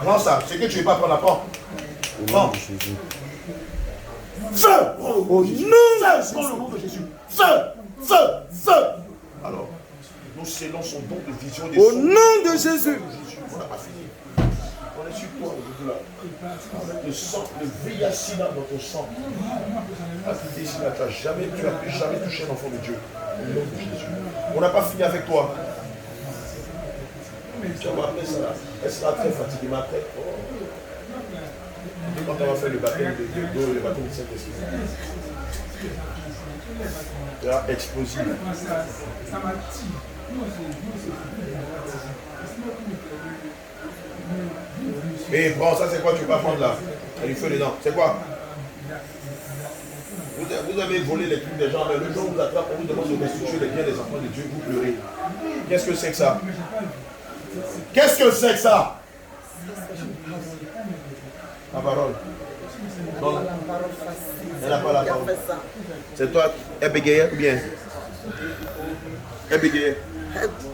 [SPEAKER 2] Prends ça, c'est que tu ne veux pas prendre la porte. Prends. Feu! Au nom de Jésus. Feu! Feu! Feu! Alors, nous scellons son don de vision des
[SPEAKER 6] au nom de Jésus.
[SPEAKER 2] On n'a pas fini. On est sur toi, avec le sang, le VIH dans ton sang. Tu n'as plus jamais touché un enfant de Dieu. Au nom de Jésus. On n'a pas fini avec toi. Tu vas après ça là. Elle sera très fatiguée, mais après. Et quand on va faire le baptême de l'eau, le baptême de Saint-Esprit. Tu vas explosif. Mais prends, ça c'est quoi tu vas prendre là? Il y a du feu dedans. C'est quoi? Vous avez volé les trucs des gens, mais le jour où vous attrape, on vous demande de restituer les biens des enfants de Dieu, vous pleurez. Qu'est-ce que c'est que ça? Qu'est-ce que c'est que ça? La parole. Non. Elle n'a pas la parole. C'est toi, elle bégayait ou bien? Elle bégayait.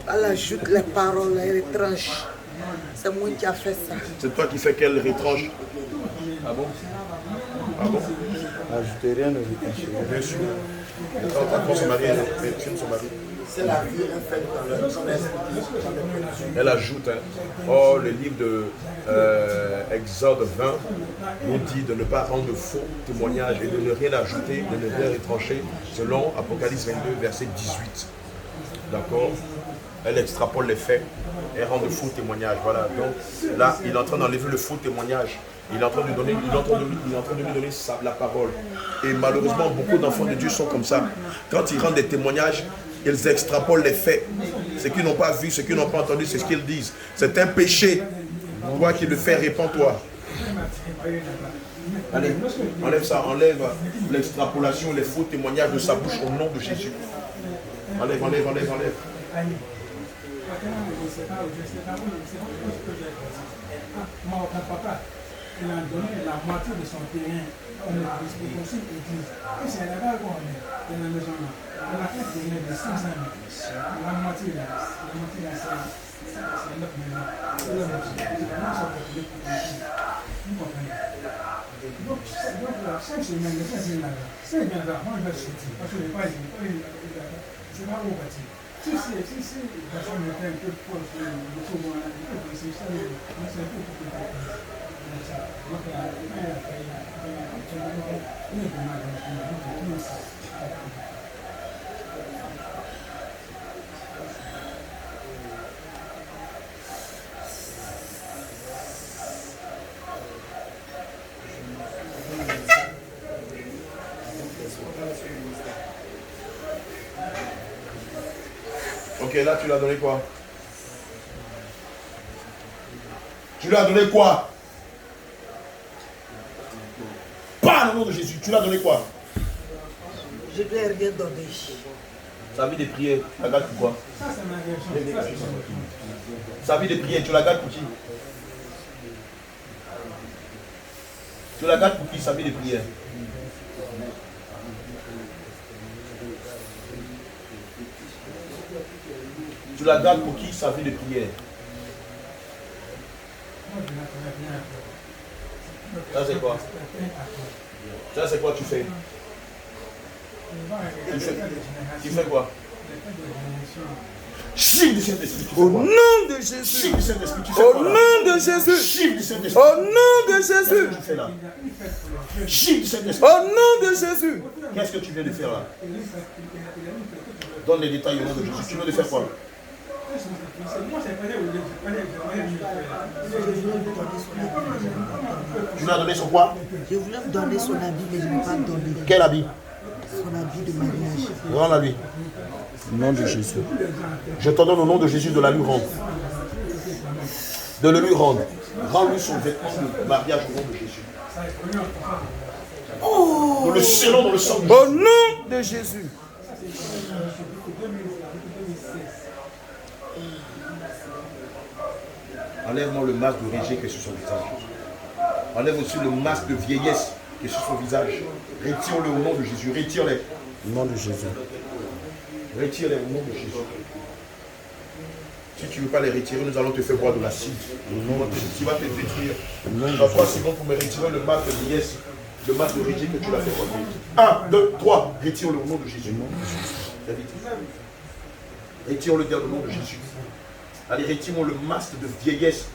[SPEAKER 1] Elle ajoute les paroles, elle retranche. C'est moi qui a fait ça.
[SPEAKER 2] C'est toi qui fais qu'elle retranche. Ah bon? Ah bon?
[SPEAKER 4] Ajoutez rien, ne retranche rien.
[SPEAKER 2] Bien sûr. Attends, son mari, son mari.
[SPEAKER 9] C'est la vie faite dans son esprit.
[SPEAKER 2] Elle ajoute, oh, le livre de Exode 20 nous dit de ne pas rendre de faux témoignages et de ne rien ajouter, de ne rien retrancher, selon Apocalypse 22, verset 18. D'accord? Elle extrapole les faits et rend de faux témoignages. Voilà. Donc là, il est en train d'enlever le faux témoignage. Il est en train de lui donner la parole. Et malheureusement, beaucoup d'enfants de Dieu sont comme ça. Quand ils rendent des témoignages, ils extrapolent les faits. Ce qu'ils n'ont pas vu, ce qu'ils n'ont pas entendu, c'est ce qu'ils disent. C'est un péché. Toi qui le fais, répands-toi. Allez, enlève ça, enlève l'extrapolation, les faux témoignages de sa bouche au nom de Jésus. Enlève, enlève, enlève, enlève.
[SPEAKER 10] Il a donné la moitié de son terrain. On est disproportionné l'église. Et c'est là-bas qu'on est, dans la maison là. On a fait donner de 500 000. La moitié là, c'est 9 millions. C'est la moitié. C'est vraiment ça pour les politiques. Vous comprenez? Donc, 5 semaines, 5 semaines là. 5 semaines là, moi je vais sortir. Parce que je n'ai pas dit. C'est pas où on va dire. Si la personne est un peu proche de ce moment-là, c'est ça, c'est un peu pour que
[SPEAKER 2] Ok, là tu l'as donné quoi? Tu lui as donné quoi? Pas au nom de Jésus. Tu lui as donné quoi?
[SPEAKER 1] Je lui ai rien donné.
[SPEAKER 2] Sa vie de prière, tu la gardes pour quoi?
[SPEAKER 10] Ça, c'est ma réaction.
[SPEAKER 2] Sa vie de prière, tu la gardes pour qui? Tu la gardes pour qui, sa vie de prière? Tu la gardes pour qui, sa vie de prière? Ça c'est quoi? Ça c'est quoi tu fais? Tu fais quoi? Chiffre du Saint-Esprit.
[SPEAKER 6] Au nom de Jésus.
[SPEAKER 2] Chiffre du Saint-Esprit. Tu fais quoi
[SPEAKER 6] Au
[SPEAKER 2] là?
[SPEAKER 6] nom de Jésus.
[SPEAKER 2] Chiffre du Saint-Esprit.
[SPEAKER 6] Au nom de
[SPEAKER 2] Qu'est-ce que
[SPEAKER 6] Jésus.
[SPEAKER 2] tu fais là? Chiffre du Saint-Esprit.
[SPEAKER 6] Au nom de Jésus.
[SPEAKER 2] Qu'est-ce que tu viens de faire là? Donne les détails au nom de Jésus. Tu veux de faire quoi? Tu lui as donné son quoi?
[SPEAKER 1] Je voulais me donner son habit, mais je ne l'ai pas donné.
[SPEAKER 2] Quel habit?
[SPEAKER 1] Son habit de mariage.
[SPEAKER 2] Rends-la lui.
[SPEAKER 6] Au nom de Jésus.
[SPEAKER 2] Je te donne au nom de Jésus de la lui rendre. De le lui rendre. Rends-lui son vêtement de mariage au nom de Jésus. Nous le scellons dans le sang de Jésus.
[SPEAKER 6] Au nom de Jésus.
[SPEAKER 2] Enlève-moi le masque de rejet qui est sur son visage. Enlève aussi le masque de vieillesse qui est sur son visage. Retire-le au nom de Jésus. Retire-les.
[SPEAKER 6] Au nom de Jésus.
[SPEAKER 2] Retire-les au nom de Jésus. Si tu ne veux pas les retirer, nous allons te faire boire de l'acide. Tu vas te détruire. Dans 3 secondes pour me retirer le masque de vieillesse, le masque de rejet que tu l'as fait porter. 1, 2, 3. Retire-le au nom de Jésus. Retire-le au nom de Jésus. Allez, retire-moi le masque de vieillesse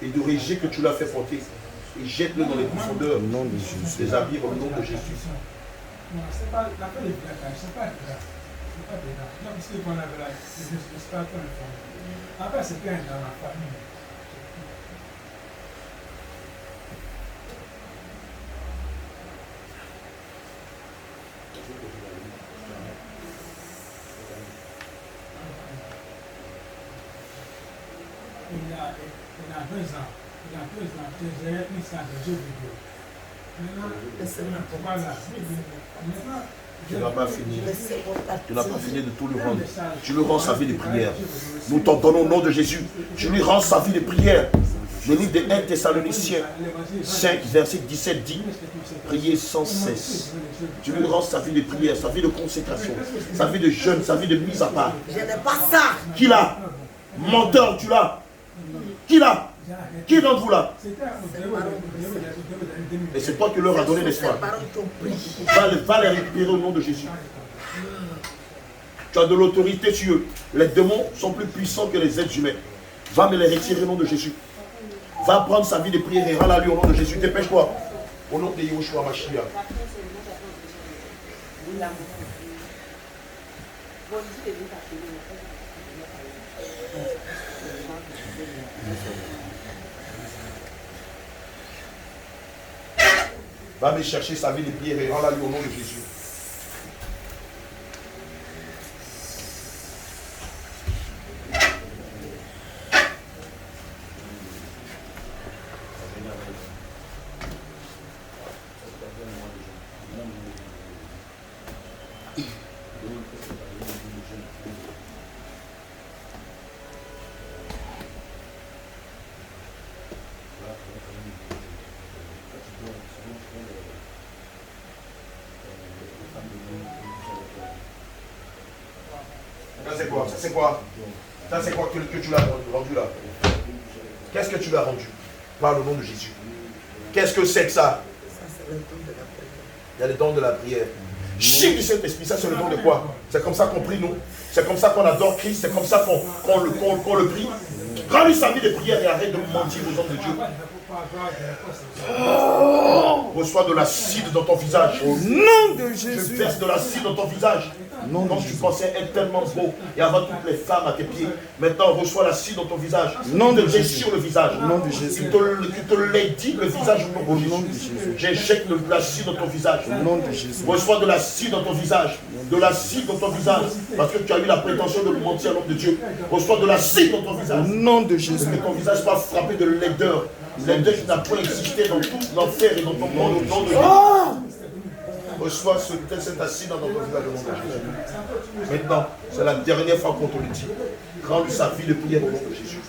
[SPEAKER 2] et de rejet que tu l'as fait porter. Et jette-le dans les profondeurs des habits au nom de Jésus.
[SPEAKER 10] Non, c'est pas l'affaire des plaquages, c'est pas grave. C'est pas grave. Non, parce qu'on avait là, c'est pas trop le après, c'est bien dans la famille. Il y a 2 ans, j'ai mis ça de jeux vidéo. Maintenant, pourquoi là? Maintenant,
[SPEAKER 2] Tu n'as pas fini. Tu n'as pas fini de tout lui rendre. Tu lui rends sa vie de prière. Nous t'en donnons au nom de Jésus. Tu lui rends sa vie de prière. Le livre de 1 Thessaloniciens 5, verset 17 dit, priez sans cesse. Tu lui rends sa vie de prière, sa vie de consécration, sa vie de jeûne, sa vie de mise à part.
[SPEAKER 1] Je n'ai pas ça.
[SPEAKER 2] Qui l'a? Menteur, tu l'as? Qui l'a? Qui d'entre vous là? Et c'est toi qui leur as donné l'espoir. Va les récupérer au nom de Jésus. Tu as de l'autorité sur eux. Les démons sont plus puissants que les êtres humains. Va me les retirer au nom de Jésus. Va prendre sa vie de prière et rends-la lui au nom de Jésus. Dépêche-toi. Au nom de Yahushua Mashiach. Va me chercher sa vie de prière et rends-la lui au nom de Jésus. quoi? Ça c'est quoi? Ça c'est quoi que tu l'as rendu là? Qu'est-ce que tu l'as rendu? Par le nom de Jésus. Qu'est-ce que c'est que ça? Il y a les dons de la prière. Chiffre du Saint-Esprit, ça c'est le don de quoi? C'est comme ça qu'on prie nous. C'est comme ça qu'on adore Christ. C'est comme ça qu'on le prie. Rends-lui sa vie de prière et arrête de mentir aux hommes de Dieu. Reçois de l'acide dans ton visage.
[SPEAKER 6] Au nom de Jésus.
[SPEAKER 2] Je verse de l'acide dans ton visage. Quand tu pensais être tellement beau et avoir toutes les femmes à tes pieds, maintenant reçois l'acide dans ton visage.
[SPEAKER 6] Nom
[SPEAKER 2] Il
[SPEAKER 6] de
[SPEAKER 2] te
[SPEAKER 6] Jésus.
[SPEAKER 2] déchire le visage.
[SPEAKER 6] Nom de Jésus.
[SPEAKER 2] Il te laidit le visage au nom de Jésus. J'éjecte de l'acide dans ton visage.
[SPEAKER 6] Au nom de Jésus.
[SPEAKER 2] Reçois de l'acide dans ton visage. De l'acide dans ton visage. Parce que tu as eu la prétention de mentir à l'homme de Dieu. Reçois de l'acide dans ton visage.
[SPEAKER 6] Au nom de Jésus.
[SPEAKER 2] Que ton visage soit frappé de laideur. Laideur qui n'a pas existé dans tout l'enfer et dans ton monde au nom de Jésus. Reçois cet acide dans ton visage au nom de Jésus. Maintenant, c'est la dernière fois qu'on te le dit. Rends-lui sa vie de prière au nom de Jésus.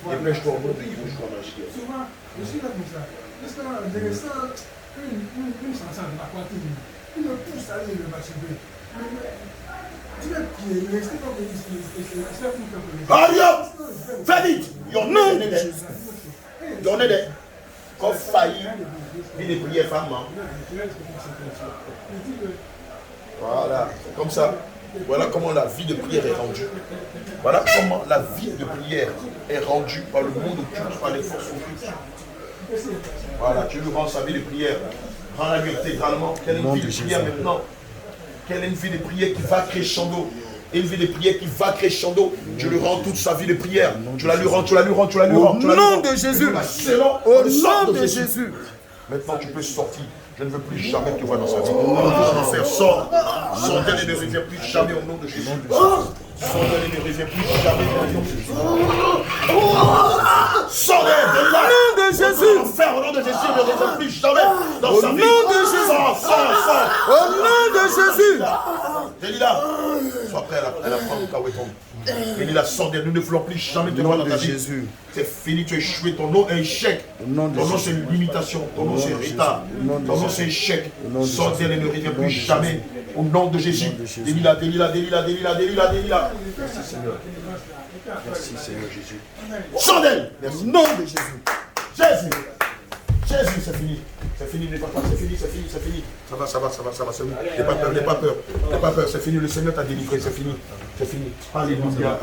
[SPEAKER 2] Dépêche-toi au nom de Yahushua Mashiach.
[SPEAKER 10] Souvent, je suis là comme ça. Parce que je ressens une sensation de la poitrine. Il me pousse à aller le masturber. Tu vas prier, il reste comme il
[SPEAKER 2] Hurry up! Fais vite! Your nom de Jésus. Donnez des. Quand failli, vie de prière femme. Voilà, c'est comme ça. Voilà comment la vie de prière est rendue. Voilà comment la vie de prière est rendue par le monde occulte, par les forces occultes. Voilà, tu lui rends sa vie de prière. Rends-la lui intégralement. Quelle est une vie de prière maintenant? Quelle est une vie de prière qui va crescendo? Une vie de prière qui va crescendo. Tu lui rends toute sa vie de prière. Tu la lui rends, tu la lui rends, tu la lui rends.
[SPEAKER 6] Au nom de Jésus.
[SPEAKER 2] Au
[SPEAKER 6] nom de Jésus.
[SPEAKER 2] Maintenant, tu peux sortir. Je ne veux plus jamais te voir dans sa vie. Enfer, sors. Sors d'elle et ne reviens plus jamais au nom de Jésus. Sors d'elle et ne reviens plus jamais au nom de Jésus. Sors d'elle, de là.
[SPEAKER 6] Au nom de Jésus.
[SPEAKER 2] Enfer, au nom de Jésus, ne reviens plus jamais dans sa vie.
[SPEAKER 6] Au nom de Jésus.
[SPEAKER 2] Sors.
[SPEAKER 6] Au nom de Jésus.
[SPEAKER 2] Délila, sois prêt à la prendre au cas où elle tombe. Délila, sors d'elle, nous ne voulons plus jamais te voir dans ta vie. C'est fini, tu as échoué, ton nom est échec. Ton nom c'est limitation, ton nom c'est retard, ton nom c'est échec. Sors d'elle et ne reviens plus jamais. Au nom de Jésus. Délila. Merci Seigneur. Merci Seigneur Jésus. Sors d'elle. Au nom de Jésus. Jésus, c'est fini. C'est fini, n'aie pas peur, c'est fini. Ça va, c'est bon. N'aie pas peur, c'est fini. Le Seigneur t'a délivré, c'est fini. Alléluia.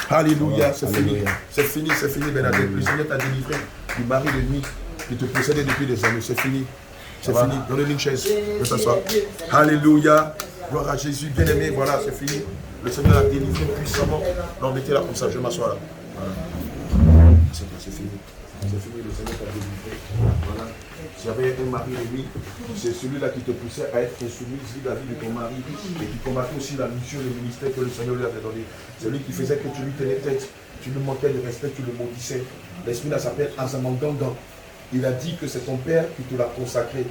[SPEAKER 2] Alléluia, c'est fini, Bernadette. Le Seigneur t'a délivré du mari de nuit qui te possédait depuis des années. C'est fini. Donnez-lui une chaise. De s'asseoir. Alléluia. Gloire à Jésus. Bien-aimé, voilà, c'est fini. Le Seigneur a délivré puissamment. Non, mettez là comme ça, je vais m'asseoir là. Voilà. C'est fini. C'est fini, le Seigneur t'a délivré. Voilà. S'il y avait un mari de nuit, c'est celui-là qui te poussait à être insoumis vis-à-vis de ton mari et qui combattait aussi la mission, le ministère que le Seigneur lui avait donné. C'est lui qui faisait que tu lui tenais tête, tu lui manquais de respect, tu le maudissais. L'esprit là s'appelle Azamangangan. Il a dit que c'est ton père qui te l'a consacré,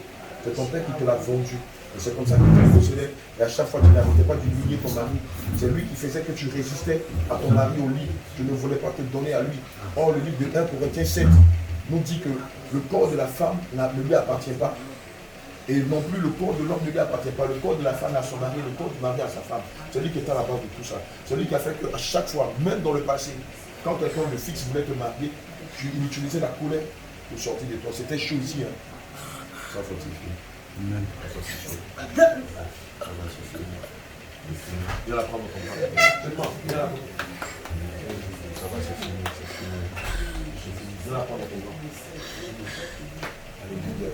[SPEAKER 2] c'est ton père qui te l'a vendu. Et c'est comme ça qu'il te possédait. Et à chaque fois, tu n'arrêtais pas d'humilier ton mari. C'est lui qui faisait que tu résistais à ton mari au lit. Tu ne voulais pas te donner à lui. Or, le livre de 1 Corinthiens 7 nous dit que le corps de la femme ne lui appartient pas. Et non plus le corps de l'homme ne lui appartient pas. Le corps de la femme à son mari, le corps du mari à sa femme. C'est lui qui est à la base de tout ça. C'est lui qui a fait qu'à chaque fois, même dans le passé, quand quelqu'un de fixe voulait te marier, il utilisait la colère pour sortir de toi. C'était chaud ici. Hein. Ça faut dire. Amen. Viens la prendre dans ton bras. Viens la prendre. Ça va, c'est fini. Viens la prendre dans ton bras. Alléluia.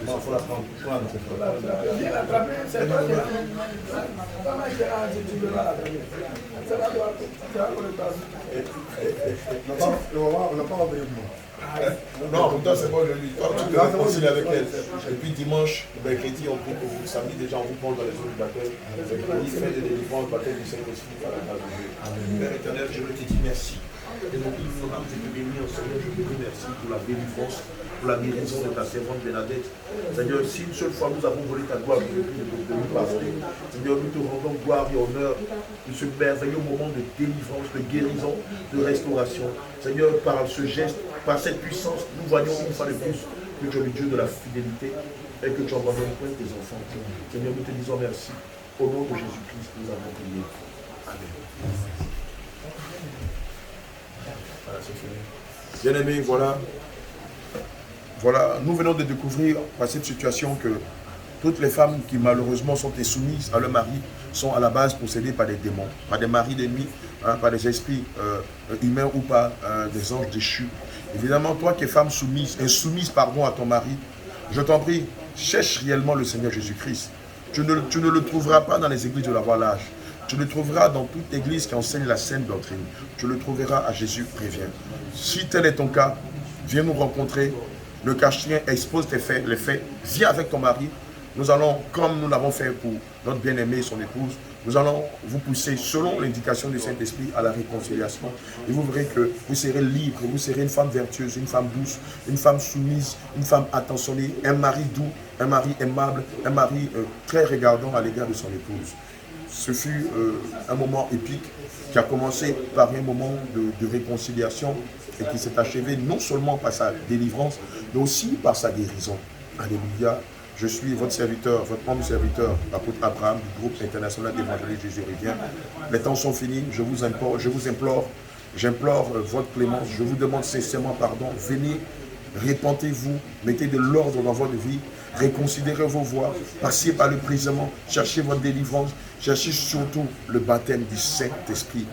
[SPEAKER 2] Il faut la prendre.
[SPEAKER 4] On n'a pas envoyé de moi.
[SPEAKER 2] Non, toi c'est bon, toi tu te réconcilies avec elle. Et puis dimanche, mercredi, on prie pour vous. Samedi déjà, on vous prend dans les eaux du baptême. Mercredi, fait des délivrances, baptême du Saint-Esprit par la grâce de Dieu. Père éternel, je veux te dire merci. Et nous disons, je te bénis, Seigneur, je te remercie pour la délivrance, pour la guérison de ta servante Bernadette. Seigneur, si une seule fois nous avons volé ta gloire, de nous pardonner. Seigneur, nous te rendons gloire et honneur de ce merveilleux moment de délivrance, de guérison, de restauration. Seigneur, par ce geste, par cette puissance, nous voyons une fois de plus que tu es le Dieu de la fidélité et que tu abandonnes point tes enfants. Seigneur, nous te disons merci. Au nom de Jésus-Christ, nous avons prié. Amen. Voilà, c'est fini. Bien aimé, voilà. Voilà, nous venons de découvrir par cette situation que toutes les femmes qui malheureusement sont soumises à leur mari sont à la base possédées par des démons, par des maris d'ennemis, par des esprits humains ou par des anges déchus. Évidemment, toi qui es femme insoumise à ton mari, je t'en prie, cherche réellement le Seigneur Jésus-Christ. Tu ne le trouveras pas dans les églises de la Voie-Large. Tu le trouveras dans toute église qui enseigne la sainte doctrine. Tu le trouveras à Jésus prévient. Si tel est ton cas, viens nous rencontrer. Le cache-rien expose les faits. Viens avec ton mari. Nous allons, comme nous l'avons fait pour notre bien-aimé et son épouse, nous allons vous pousser selon l'indication du Saint-Esprit à la réconciliation. Et vous verrez que vous serez libre, vous serez une femme vertueuse, une femme douce, une femme soumise, une femme attentionnée, un mari doux, un mari aimable, un mari très regardant à l'égard de son épouse. Ce fut un moment épique qui a commencé par un moment de réconciliation et qui s'est achevé non seulement par sa délivrance, mais aussi par sa guérison. Alléluia. Je suis votre serviteur, votre humble serviteur, l'apôtre Abraham du groupe international d'évangélistes Jésus revient. Les temps sont finis, je vous implore, j'implore votre clémence, je vous demande sincèrement pardon. Venez, répentez-vous, mettez de l'ordre dans votre vie, réconsidérez vos voies, passez par le brisement, cherchez votre délivrance, cherchez surtout le baptême du Saint-Esprit.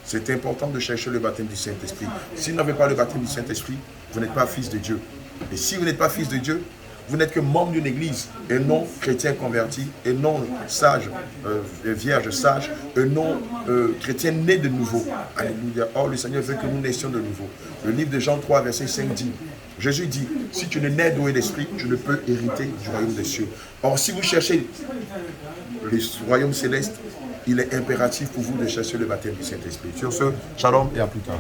[SPEAKER 2] C'est important de chercher le baptême du Saint-Esprit. Si vous n'avez pas le baptême du Saint-Esprit, vous n'êtes pas fils de Dieu. Et si vous n'êtes pas fils de Dieu, vous n'êtes que membre d'une église, et non chrétien converti, et non sage, vierge sage, et non chrétien né de nouveau. Alléluia. Or, le Seigneur veut que nous naissions de nouveau. Le livre de Jean 3, verset 5 dit, Jésus dit, si tu ne nais d'eau et d'esprit, tu ne peux hériter du royaume des cieux. Or, si vous cherchez le royaume céleste, il est impératif pour vous de chercher le baptême du Saint-Esprit. Sur ce, shalom et à plus tard.